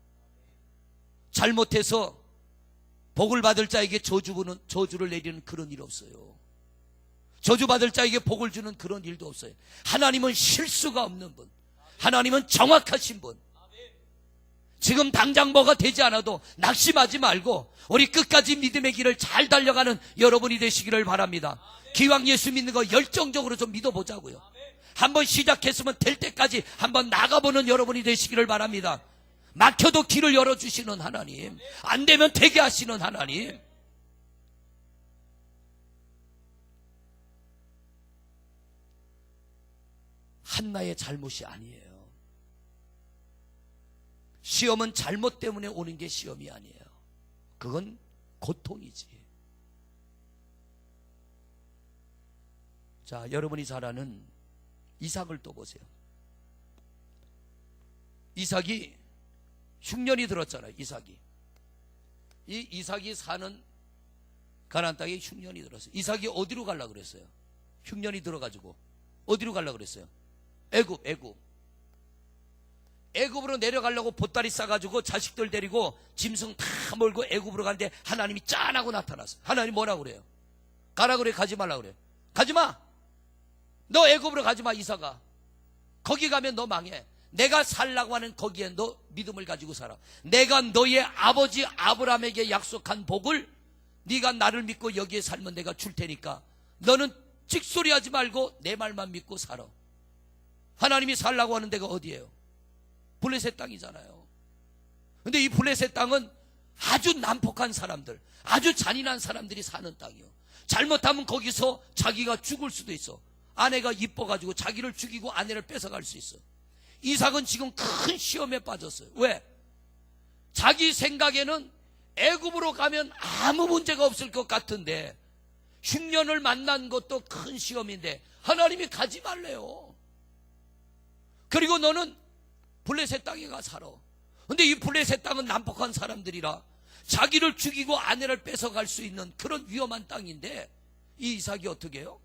[SPEAKER 1] 잘못해서 복을 받을 자에게 저주를 내리는 그런 일 없어요. 저주받을 자에게 복을 주는 그런 일도 없어요. 하나님은 실수가 없는 분, 하나님은 정확하신 분. 지금 당장 뭐가 되지 않아도 낙심하지 말고 우리 끝까지 믿음의 길을 잘 달려가는 여러분이 되시기를 바랍니다. 기왕 예수 믿는 거 열정적으로 좀 믿어보자고요. 한번 시작했으면 될 때까지 한번 나가보는 여러분이 되시기를 바랍니다. 막혀도 길을 열어주시는 하나님, 안 되면 되게 하시는 하나님. 한나의 잘못이 아니에요. 시험은 잘못 때문에 오는 게 시험이 아니에요. 그건 고통이지. 자, 여러분이 잘 아는 이삭을 또 보세요. 이삭이 흉년이 들었잖아요. 이삭이 사는 가나안 땅에 흉년이 들었어요. 이삭이 어디로 가려고 그랬어요? 흉년이 들어가지고 어디로 가려고 그랬어요? 애굽으로 내려가려고 보따리 싸가지고 자식들 데리고 짐승 다 몰고 애굽으로 가는데 하나님이 짠하고 나타났어요. 하나님 뭐라고 그래요? 가라 그래, 가지 말라 그래요. 가지마. 너 애굽으로 가지마, 이삭아. 거기 가면 너 망해. 내가 살라고 하는 거기에 너 믿음을 가지고 살아. 내가 너의 아버지 아브라함에게 약속한 복을 네가 나를 믿고 여기에 살면 내가 줄 테니까 너는 찍소리하지 말고 내 말만 믿고 살아. 하나님이 살라고 하는 데가 어디예요? 블레셋 땅이잖아요. 근데 이 블레셋 땅은 아주 난폭한 사람들, 아주 잔인한 사람들이 사는 땅이요. 잘못하면 거기서 자기가 죽을 수도 있어. 아내가 이뻐가지고 자기를 죽이고 아내를 뺏어갈 수 있어. 이삭은 지금 큰 시험에 빠졌어요. 왜? 자기 생각에는 애굽으로 가면 아무 문제가 없을 것 같은데 흉년을 만난 것도 큰 시험인데 하나님이 가지 말래요. 그리고 너는 블레셋 땅에 가 살아. 근데 이 블레셋 땅은 난폭한 사람들이라 자기를 죽이고 아내를 뺏어갈 수 있는 그런 위험한 땅인데 이 이삭이 어떻게 해요?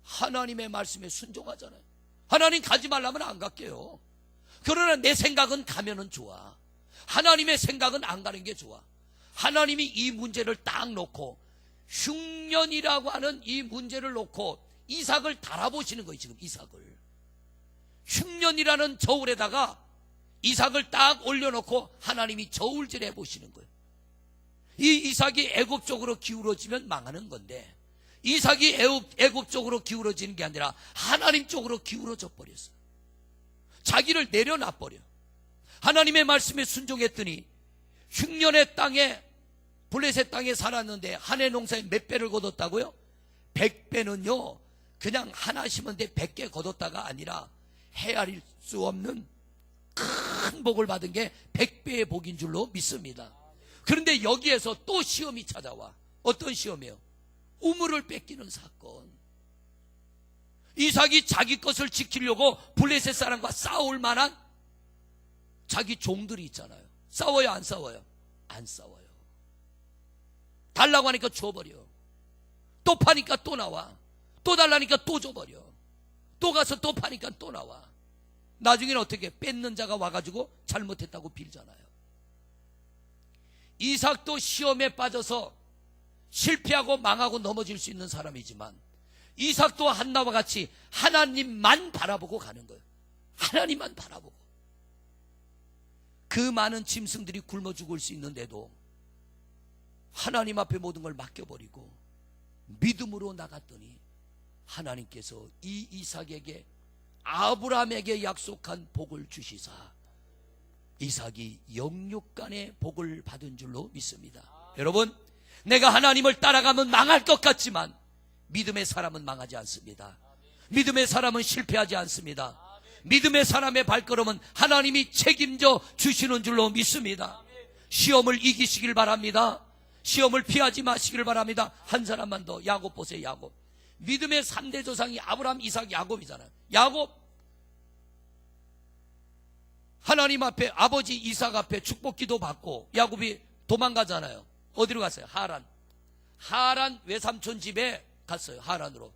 [SPEAKER 1] 하나님의 말씀에 순종하잖아요. 하나님 가지 말라면 안 갈게요. 그러나 내 생각은 가면은 좋아. 하나님의 생각은 안 가는 게 좋아. 하나님이 이 문제를 딱 놓고 흉년이라고 하는 이 문제를 놓고 이삭을 달아보시는 거예요. 지금 이삭을 흉년이라는 저울에다가 이삭을 딱 올려놓고 하나님이 저울질 해보시는 거예요. 이 이삭이 애굽 쪽으로 기울어지면 망하는 건데 이삭이 애굽 쪽으로 기울어지는 게 아니라 하나님 쪽으로 기울어져 버렸어요. 자기를 내려놔버려. 하나님의 말씀에 순종했더니 흉년의 땅에 블레셋 땅에 살았는데 한 해 농사에 몇 배를 거뒀다고요? 100배는요 그냥 하나 심었는데 100개 거뒀다가 아니라 헤아릴 수 없는 큰 복을 받은 게 100배의 복인 줄로 믿습니다. 그런데 여기에서 또 시험이 찾아와. 어떤 시험이에요? 우물을 뺏기는 사건. 이삭이 자기 것을 지키려고 블레셋 사람과 싸울 만한 자기 종들이 있잖아요. 싸워요, 안 싸워요? 안 싸워요. 달라고 하니까 줘버려. 또 파니까 또 나와. 또 달라니까 또 줘버려. 또 가서 또 파니까 또 나와. 나중에는 어떻게 뺏는 자가 와가지고 잘못했다고 빌잖아요. 이삭도 시험에 빠져서 실패하고 망하고 넘어질 수 있는 사람이지만 이삭도 한나와 같이 하나님만 바라보고 가는 거예요. 하나님만 바라보고. 그 많은 짐승들이 굶어 죽을 수 있는데도 하나님 앞에 모든 걸 맡겨버리고 믿음으로 나갔더니 하나님께서 이 이삭에게 아브라함에게 약속한 복을 주시사 이삭이 영육간의 복을 받은 줄로 믿습니다. 여러분, 내가 하나님을 따라가면 망할 것 같지만 믿음의 사람은 망하지 않습니다. 믿음의 사람은 실패하지 않습니다. 믿음의 사람의 발걸음은 하나님이 책임져 주시는 줄로 믿습니다. 시험을 이기시길 바랍니다. 시험을 피하지 마시길 바랍니다. 한 사람만 더, 야곱 보세요. 야곱. 믿음의 3대 조상이 아브라함, 이삭, 야곱이잖아요. 야곱, 하나님 앞에, 아버지 이삭 앞에 축복기도 받고 야곱이 도망가잖아요. 어디로 갔어요? 하란 외삼촌 집에 갔어요. 하란으로.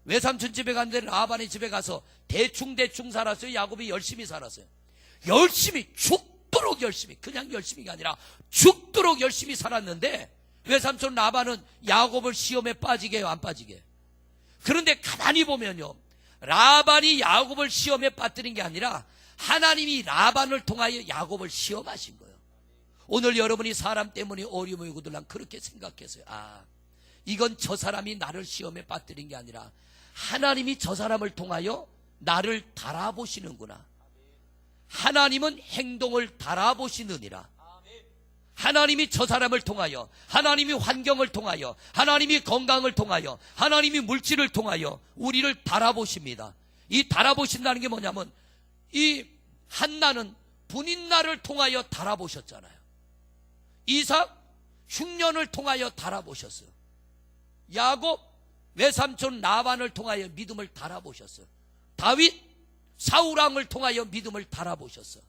[SPEAKER 1] 외삼촌 집에 갔는데 라반의 집에 가서 대충 살았어요. 야곱이 열심히 살았어요. 열심히, 죽도록 열심히, 그냥 열심히가 아니라 죽도록 열심히 살았는데 외삼촌 라반은 야곱을 시험에 빠지게 해요, 안 빠지게 해요? 그런데 가만히 보면요, 라반이 야곱을 시험에 빠뜨린 게 아니라 하나님이 라반을 통하여 야곱을 시험하신 거예요. 오늘 여러분이 사람 때문에 어려움이 오고들 난 그렇게 생각했어요. 이건 저 사람이 나를 시험에 빠뜨린 게 아니라 하나님이 저 사람을 통하여 나를 달아보시는구나. 하나님은 행동을 달아보시느니라. 하나님이 저 사람을 통하여, 하나님이 환경을 통하여, 하나님이 건강을 통하여, 하나님이 물질을 통하여 우리를 달아보십니다. 이 달아보신다는 게 뭐냐면 이 한나는 분인나를 통하여 달아보셨잖아요. 이삭 흉년을 통하여 달아보셨어요. 야곱 외삼촌 라반을 통하여 믿음을 달아보셨어요. 다윗 사울왕을 통하여 믿음을 달아보셨어요.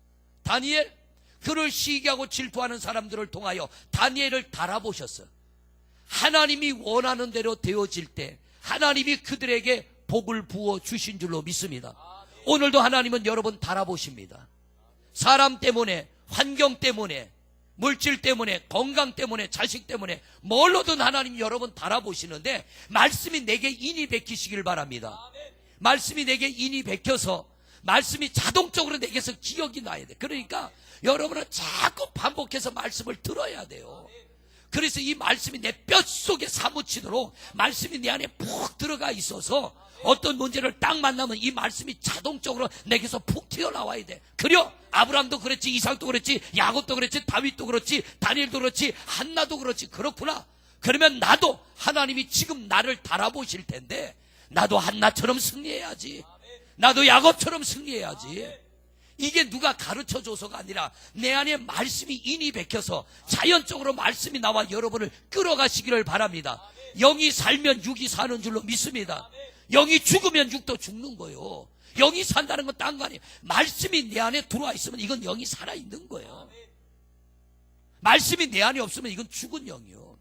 [SPEAKER 1] 다니엘 그를 시기하고 질투하는 사람들을 통하여 다니엘을 달아보셨어요. 하나님이 원하는 대로 되어질 때 하나님이 그들에게 복을 부어 주신 줄로 믿습니다. 오늘도 하나님은 여러분 달아보십니다. 사람 때문에, 환경 때문에, 물질 때문에, 건강 때문에, 자식 때문에 뭘로든 하나님 여러분 달아보시는데 말씀이 내게 인이 베키시길 바랍니다. 말씀이 내게 인이 베켜서 말씀이 자동적으로 내게서 기억이 나야 돼. 그러니까 여러분은 자꾸 반복해서 말씀을 들어야 돼요. 그래서 이 말씀이 내 뼛속에 사무치도록 말씀이 내 안에 푹 들어가 있어서 어떤 문제를 딱 만나면 이 말씀이 자동적으로 내게서 푹 튀어나와야 돼. 그래요? 아브라함도 그랬지, 이삭도 그랬지, 야곱도 그랬지, 다윗도 그렇지, 다니엘도 그렇지, 한나도 그렇지. 그렇구나. 그러면 나도 하나님이 지금 나를 달아보실 텐데 나도 한나처럼 승리해야지. 나도 야곱처럼 승리해야지. 이게 누가 가르쳐줘서가 아니라 내 안에 말씀이 인이 베켜서 자연적으로 말씀이 나와 여러분을 끌어가시기를 바랍니다. 영이 살면 육이 사는 줄로 믿습니다. 영이 죽으면 육도 죽는 거예요. 영이 산다는 건 딴 거 아니에요. 말씀이 내 안에 들어와 있으면 이건 영이 살아있는 거예요. 말씀이 내 안에 없으면 이건 죽은 영이요.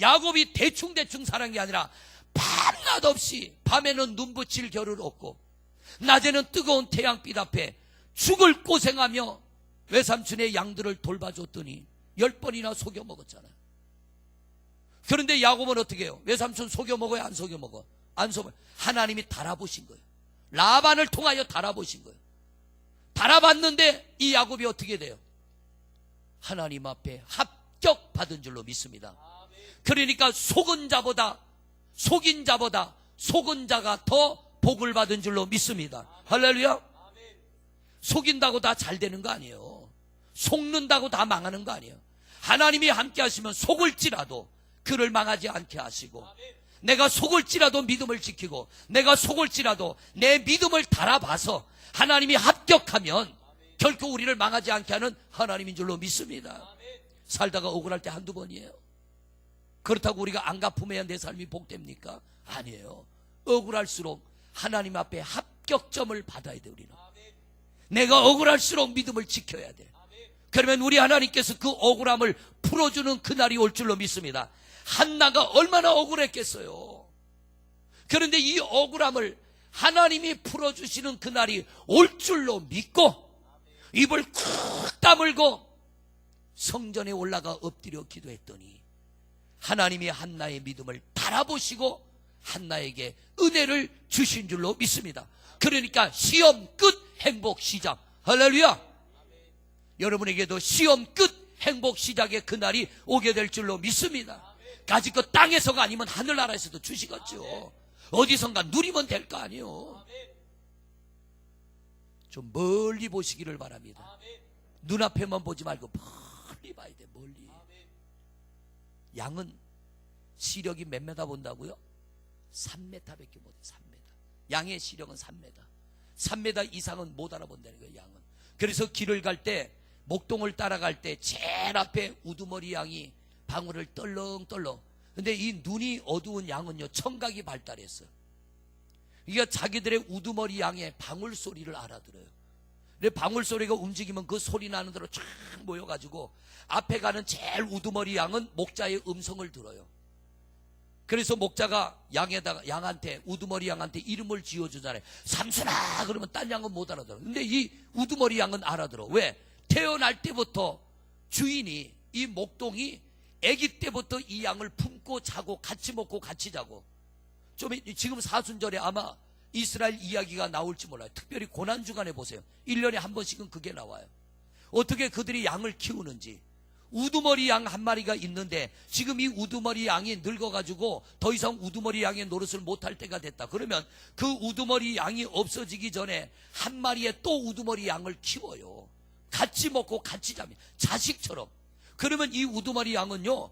[SPEAKER 1] 야곱이 대충 사는 게 아니라 밤낮 없이 밤에는 눈붙일 겨를 얻고 낮에는 뜨거운 태양빛 앞에 죽을 고생하며 외삼촌의 양들을 돌봐줬더니 10번이나 속여 먹었잖아요. 그런데 야곱은 어떻게 해요? 외삼촌 속여 먹어요? 안 속여 먹어? 안 속여. 하나님이 달아보신 거예요. 라반을 통하여 달아보신 거예요. 달아봤는데 이 야곱이 어떻게 돼요? 하나님 앞에 합격받은 줄로 믿습니다. 그러니까 속인 자가 더 복을 받은 줄로 믿습니다. 할렐루야. 속인다고 다 잘 되는 거 아니에요. 속는다고 다 망하는 거 아니에요. 하나님이 함께 하시면 속을지라도 그를 망하지 않게 하시고, 내가 속을지라도 믿음을 지키고, 내가 속을지라도 내 믿음을 달아봐서 하나님이 합격하면 결코 우리를 망하지 않게 하는 하나님인 줄로 믿습니다. 살다가 억울할 때 한두 번이에요. 그렇다고 우리가 안 갚으면 내 삶이 복됩니까? 아니에요. 억울할수록 하나님 앞에 합격점을 받아야 돼. 우리는 내가 억울할수록 믿음을 지켜야 돼. 그러면 우리 하나님께서 그 억울함을 풀어주는 그날이 올 줄로 믿습니다. 한나가 얼마나 억울했겠어요. 그런데 이 억울함을 하나님이 풀어주시는 그날이 올 줄로 믿고 입을 쿡 다물고 성전에 올라가 엎드려 기도했더니 하나님이 한나의 믿음을 바라보시고 한나에게 은혜를 주신 줄로 믿습니다. 그러니까 시험 끝 행복 시작. 할렐루야. 여러분에게도 시험 끝 행복 시작의 그날이 오게 될 줄로 믿습니다. 가지껏 땅에서가 아니면 하늘나라에서도 주시겠죠. 어디선가 누리면 될 거 아니에요. 좀 멀리 보시기를 바랍니다. 눈앞에만 보지 말고 멀리 봐야 돼. 멀리. 양은 시력이 몇 메다 본다고요? 3m밖에 못해. 3m. 양의 시력은 3m. 3m 이상은 못 알아본다는 거예요. 양은. 그래서 길을 갈 때 목동을 따라갈 때 제일 앞에 우두머리 양이 방울을 떨렁떨렁. 근데 이 눈이 어두운 양은요 청각이 발달했어요. 그러니까 자기들의 우두머리 양의 방울 소리를 알아들어요. 근데 방울 소리가 움직이면 그 소리 나는 대로 쫙 모여가지고 앞에 가는 제일 우두머리 양은 목자의 음성을 들어요. 그래서 목자가 양한테 우두머리 양한테 이름을 지어주잖아요. 삼순아 그러면 딴 양은 못 알아들어. 근데 이 우두머리 양은 알아들어. 왜? 태어날 때부터 주인이 이 목동이 아기 때부터 이 양을 품고 자고 같이 먹고 같이 자고. 좀 지금 사순절에 아마 이스라엘 이야기가 나올지 몰라요. 특별히 고난주간에 보세요. 1년에 한 번씩은 그게 나와요. 어떻게 그들이 양을 키우는지. 우두머리 양 한 마리가 있는데 지금 이 우두머리 양이 늙어가지고 더 이상 우두머리 양의 노릇을 못할 때가 됐다. 그러면 그 우두머리 양이 없어지기 전에 한 마리의 또 우두머리 양을 키워요. 같이 먹고 같이 잡니다. 자식처럼. 그러면 이 우두머리 양은요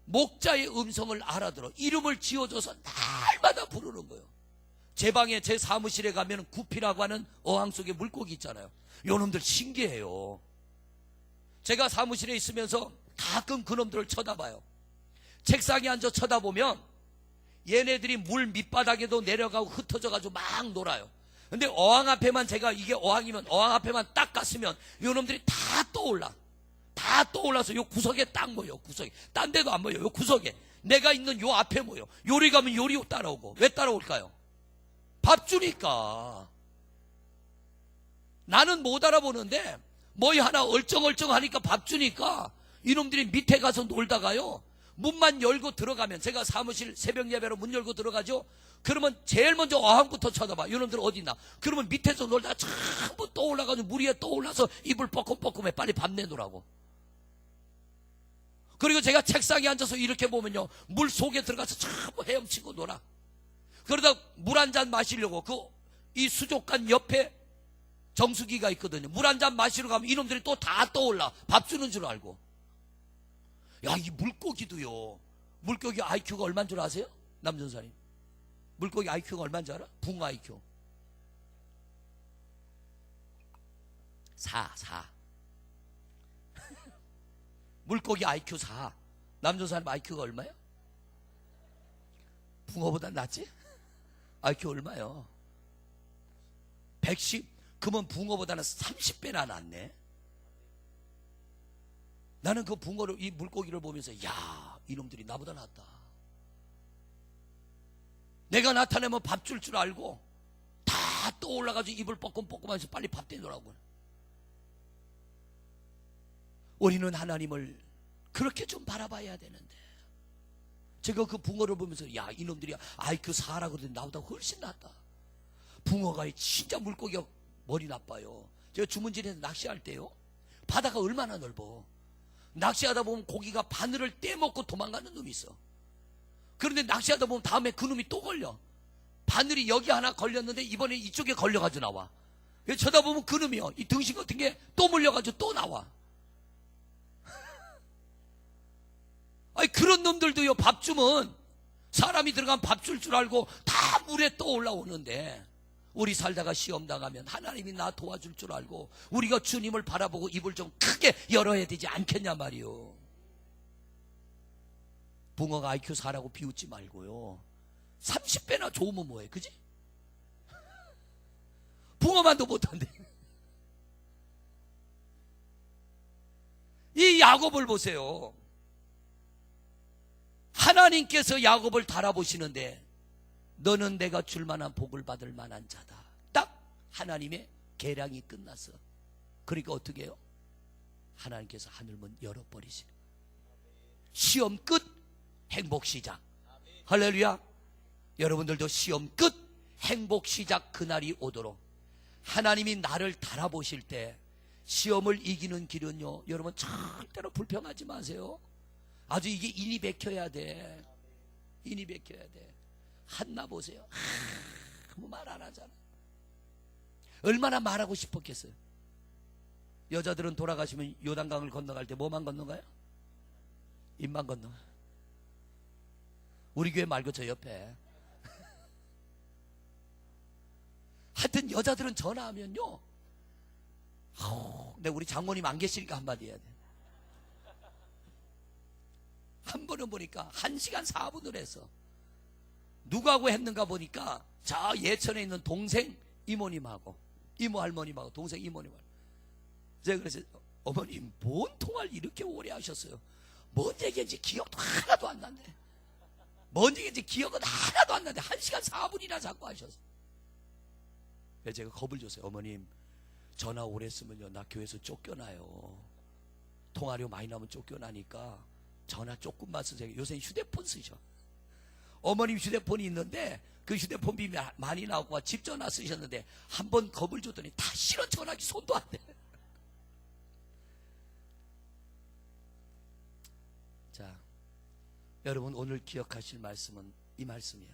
[SPEAKER 1] 목자의 음성을 알아들어 이름을 지어줘서 날마다 부르는 거예요. 제 방에 제 사무실에 가면 구피라고 하는 어항 속에 물고기 있잖아요. 요놈들 신기해요. 제가 사무실에 있으면서 가끔 그놈들을 쳐다봐요. 책상에 앉아 쳐다보면 얘네들이 물 밑바닥에도 내려가고 흩어져가지고 막 놀아요. 근데 어항 앞에만 제가 이게 어항이면 어항 앞에만 딱 갔으면 요놈들이 다 떠올라. 다 떠올라서 요 구석에 딱 모여. 구석에. 딴 데도 안 모여. 요 구석에. 내가 있는 요 앞에 모여. 요리 가면 요리 따라오고. 왜 따라올까요? 밥 주니까. 나는 못 알아보는데 뭐 하나 얼쩡얼쩡하니까 밥 주니까 이놈들이 밑에 가서 놀다가요 문만 열고 들어가면 제가 사무실 새벽 예배로 문 열고 들어가죠. 그러면 제일 먼저 어항부터 쳐다봐. 이놈들 어디 있나. 그러면 밑에서 놀다가 전부 떠올라가지고 물 위에 떠올라서 이불 뻐끔뻐끔해. 빨리 밥 내놓으라고. 그리고 제가 책상에 앉아서 이렇게 보면요 물 속에 들어가서 전부 헤엄치고 놀아. 그러다 물 한 잔 마시려고 이 수족관 옆에 정수기가 있거든요. 물 한 잔 마시러 가면 이놈들이 또 다 떠올라. 밥 주는 줄 알고. 야, 이 물고기도요. 물고기 IQ가 얼마인 줄 아세요? 남전사님. 물고기 IQ가 얼마인 줄 알아? 붕어 IQ. 4. 물고기 IQ 4. 남전사님 IQ가 얼마예요? 붕어보다 낫지? IQ 얼마요? 110? 그러면 붕어보다는 30배나 낫네. 나는 그 붕어를 이 물고기를 보면서 야 이놈들이 나보다 낫다. 내가 나타내면 밥 줄 줄 알고 다 떠올라가지고 입을 뻐끔뻐끔하면서 빨리 밥 대놓으라고. 우리는 하나님을 그렇게 좀 바라봐야 되는데 제가 그 붕어를 보면서 야 이놈들이 IQ 4라 그러더니 나보다 훨씬 낫다. 붕어가 진짜 물고기가 머리 나빠요. 제가 주문진에서 낚시할 때요 바다가 얼마나 넓어. 낚시하다 보면 고기가 바늘을 떼먹고 도망가는 놈이 있어. 그런데 낚시하다 보면 다음에 그 놈이 또 걸려. 바늘이 여기 하나 걸렸는데 이번에 이쪽에 걸려가지고 나와. 쳐다보면 그 놈이요 이 등신 같은 게 또 물려가지고 또 나와. 아니 그런 놈들도요 밥 주면 사람이 들어가면 밥 줄 줄 알고 다 물에 떠 올라오는데 우리 살다가 시험 당하면 하나님이 나 도와줄 줄 알고 우리가 주님을 바라보고 입을 좀 크게 열어야 되지 않겠냐 말이요. 붕어가 IQ 4라고 비웃지 말고요 30배나 좋으면 뭐해 그지? 붕어만도 못한대. 이 야곱을 보세요. 하나님께서 야곱을 달아보시는데 너는 내가 줄 만한 복을 받을 만한 자다. 딱 하나님의 계량이 끝났어. 그러니까 어떻게 해요? 하나님께서 하늘문 열어버리시는, 시험 끝, 행복 시작. 할렐루야. 여러분들도 시험 끝, 행복 시작 그날이 오도록 하나님이 나를 달아보실 때, 시험을 이기는 길은요, 여러분 절대로 불평하지 마세요. 아주 이게 인이 베껴야 돼. 인이 베껴야 돼. 한나 보세요. 아무 말 안 하잖아. 얼마나 말하고 싶었겠어요. 여자들은 돌아가시면 요단강을 건너갈 때 뭐만 건너가요? 입만 건너. 우리 교회 말고 저 옆에. 하여튼 여자들은 전화하면요, 근데 우리 장모님 안 계시니까 한마디 해야 돼. 한 번은 보니까 1시간 4분을 해서 누구하고 했는가 보니까 저 예천에 있는 동생 이모님하고, 이모 할머님하고 동생 이모님하고. 제가 그래서 어머님 뭔 통화를 이렇게 오래 하셨어요? 뭔 얘기인지 기억도 하나도 안 난대. 뭔 얘기인지 기억은 하나도 안 난대. 1시간 4분이나 자꾸 하셨어요. 그래서 제가 겁을 줬어요. 어머님 전화 오래 쓰면요, 나 교회에서 쫓겨나요. 통화료 많이 나면 쫓겨나니까 전화 조금만 쓰세요. 요새 휴대폰 쓰셔. 어머님 휴대폰이 있는데 그 휴대폰 비밀 많이 나오고 집 전화 쓰셨는데 한 번 겁을 줬더니 다시는 전화기 손도 안 대. 자, 여러분 오늘 기억하실 말씀은 이 말씀이야.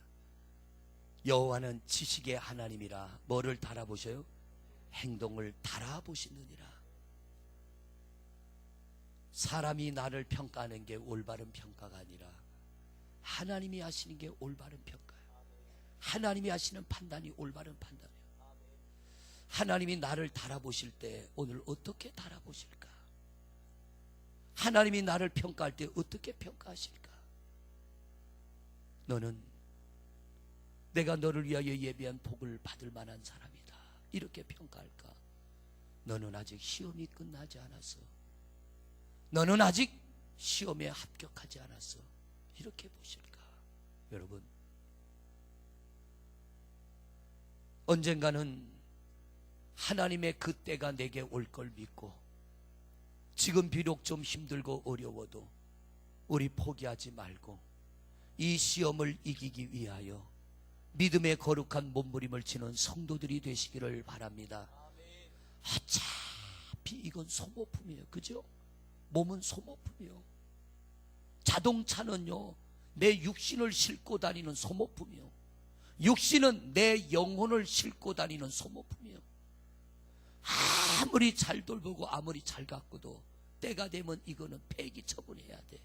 [SPEAKER 1] 여호와는 지식의 하나님이라 뭐를 달아보셔요? 행동을 달아보시느니라. 사람이 나를 평가하는 게 올바른 평가가 아니라 하나님이 하시는 게 올바른 평가예요. 하나님이 하시는 판단이 올바른 판단이에요. 하나님이 나를 달아보실 때 오늘 어떻게 달아보실까? 하나님이 나를 평가할 때 어떻게 평가하실까? 너는 내가 너를 위하여 예비한 복을 받을 만한 사람이다, 이렇게 평가할까? 너는 아직 시험이 끝나지 않았어. 너는 아직 시험에 합격하지 않았어. 이렇게 보실까? 여러분, 언젠가는 하나님의 그 때가 내게 올 걸 믿고, 지금 비록 좀 힘들고 어려워도 우리 포기하지 말고 이 시험을 이기기 위하여 믿음의 거룩한 몸부림을 치는 성도들이 되시기를 바랍니다. 어차피 이건 소모품이에요. 그죠? 몸은 소모품이요. 자동차는요, 내 육신을 싣고 다니는 소모품이요. 육신은 내 영혼을 싣고 다니는 소모품이요. 아무리 잘 돌보고 아무리 잘 가꾸도 때가 되면 이거는 폐기 처분해야 돼.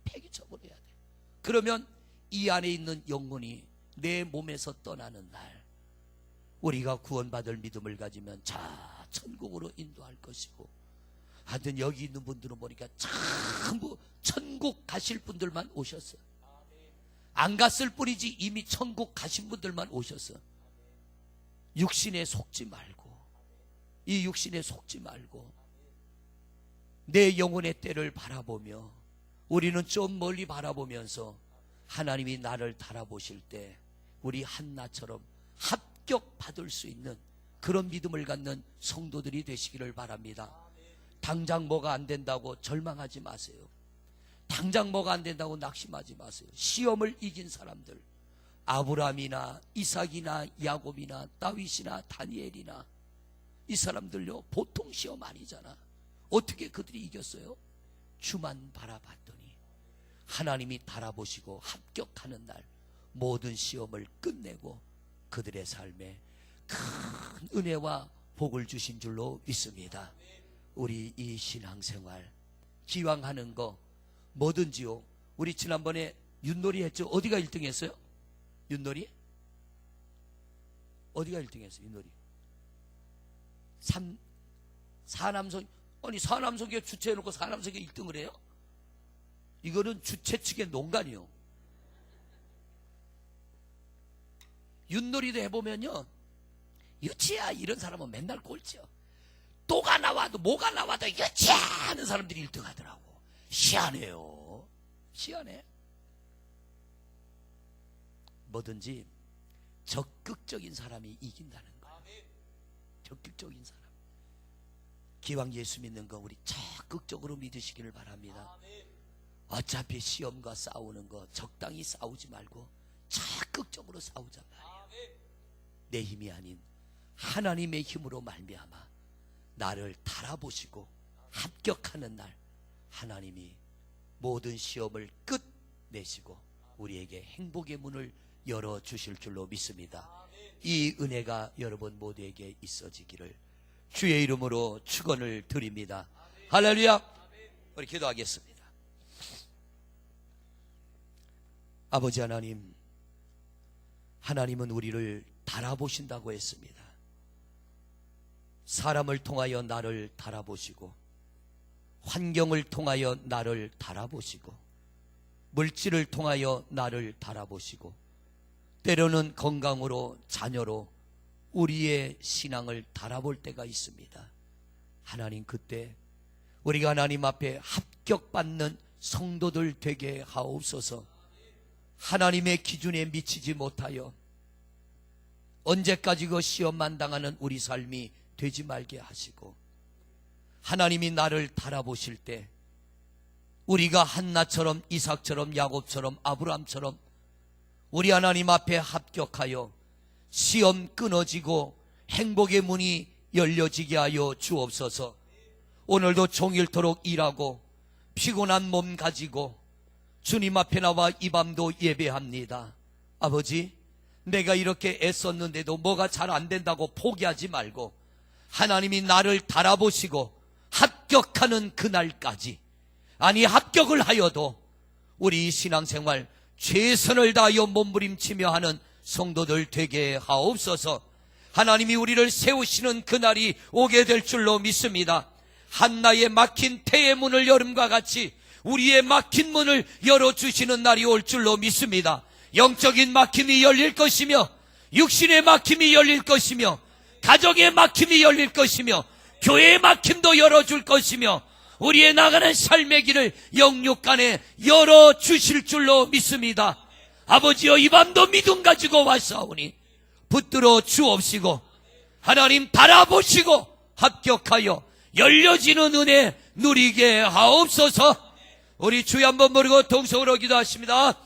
[SPEAKER 1] 폐기 처분해야 돼. 그러면 이 안에 있는 영혼이 내 몸에서 떠나는 날, 우리가 구원받을 믿음을 가지면 자 천국으로 인도할 것이고, 하여튼 여기 있는 분들은 보니까 전부 천국 가실 분들만 오셨어. 안 갔을 뿐이지 이미 천국 가신 분들만 오셨어. 육신에 속지 말고, 이 육신에 속지 말고 내 영혼의 때를 바라보며, 우리는 좀 멀리 바라보면서 하나님이 나를 달아보실 때 우리 한나처럼 합격받을 수 있는 그런 믿음을 갖는 성도들이 되시기를 바랍니다. 당장 뭐가 안 된다고 절망하지 마세요. 당장 뭐가 안 된다고 낙심하지 마세요. 시험을 이긴 사람들, 아브라함이나 이삭이나 야곱이나 다윗이나 다니엘이나, 이 사람들요 보통 시험 아니잖아. 어떻게 그들이 이겼어요? 주만 바라봤더니 하나님이 달아보시고 합격하는 날 모든 시험을 끝내고 그들의 삶에 큰 은혜와 복을 주신 줄로 믿습니다. 우리 이 신앙생활 기왕하는 거 뭐든지요. 우리 지난번에 윷놀이 했죠. 어디가 1등 했어요? 윷놀이? 어디가 1등 했어요? 윷놀이. 사남성, 아니 사남성이 주최해놓고 사남성이 1등을 해요? 이거는 주최 측의 농간이요. 윷놀이도 해보면요, 유치야 이런 사람은 맨날 꼴찌요. 또가 나와도 뭐가 나와도 유치야 하는 사람들이 1등 하더라고. 희한해요. 희한해. 뭐든지 적극적인 사람이 이긴다는 거예요. 적극적인 사람. 기왕 예수 믿는 거 우리 적극적으로 믿으시기를 바랍니다. 어차피 시험과 싸우는 거 적당히 싸우지 말고 적극적으로 싸우자 말이에요. 내 힘이 아닌 하나님의 힘으로 말미암아 나를 달아보시고 합격하는 날 하나님이 모든 시험을 끝내시고 우리에게 행복의 문을 열어주실 줄로 믿습니다. 이 은혜가 여러분 모두에게 있어지기를 주의 이름으로 축원을 드립니다. 할렐루야. 우리 기도하겠습니다. 아버지 하나님, 하나님은 우리를 달아보신다고 했습니다. 사람을 통하여 나를 달아보시고 환경을 통하여 나를 달아보시고 물질을 통하여 나를 달아보시고 때로는 건강으로 자녀로 우리의 신앙을 달아볼 때가 있습니다. 하나님, 그때 우리가 하나님 앞에 합격받는 성도들 되게 하옵소서. 하나님의 기준에 미치지 못하여 언제까지 그 시험만 당하는 우리 삶이 되지 말게 하시고 하나님이 나를 달아보실 때 우리가 한나처럼 이삭처럼 야곱처럼 아브라함처럼 우리 하나님 앞에 합격하여 시험 끊어지고 행복의 문이 열려지게 하여 주옵소서. 오늘도 종일토록 일하고 피곤한 몸 가지고 주님 앞에 나와 이 밤도 예배합니다. 아버지, 내가 이렇게 애썼는데도 뭐가 잘 안 된다고 포기하지 말고 하나님이 나를 달아보시고 합격하는 그날까지, 아니 합격을 하여도 우리 신앙생활 최선을 다하여 몸부림치며 하는 성도들 되게 하옵소서. 하나님이 우리를 세우시는 그날이 오게 될 줄로 믿습니다. 한나의 막힌 태의 문을 여름과 같이 우리의 막힌 문을 열어주시는 날이 올 줄로 믿습니다. 영적인 막힘이 열릴 것이며 육신의 막힘이 열릴 것이며 가정의 막힘이 열릴 것이며 교회의 막힘도 열어줄 것이며 우리의 나가는 삶의 길을 영육간에 열어주실 줄로 믿습니다. 아버지여, 이 밤도 믿음 가지고 왔사오니 붙들어 주옵시고 하나님 바라보시고 합격하여 열려지는 은혜 누리게 하옵소서. 우리 주여 한번 모르고 동성으로 기도하십니다.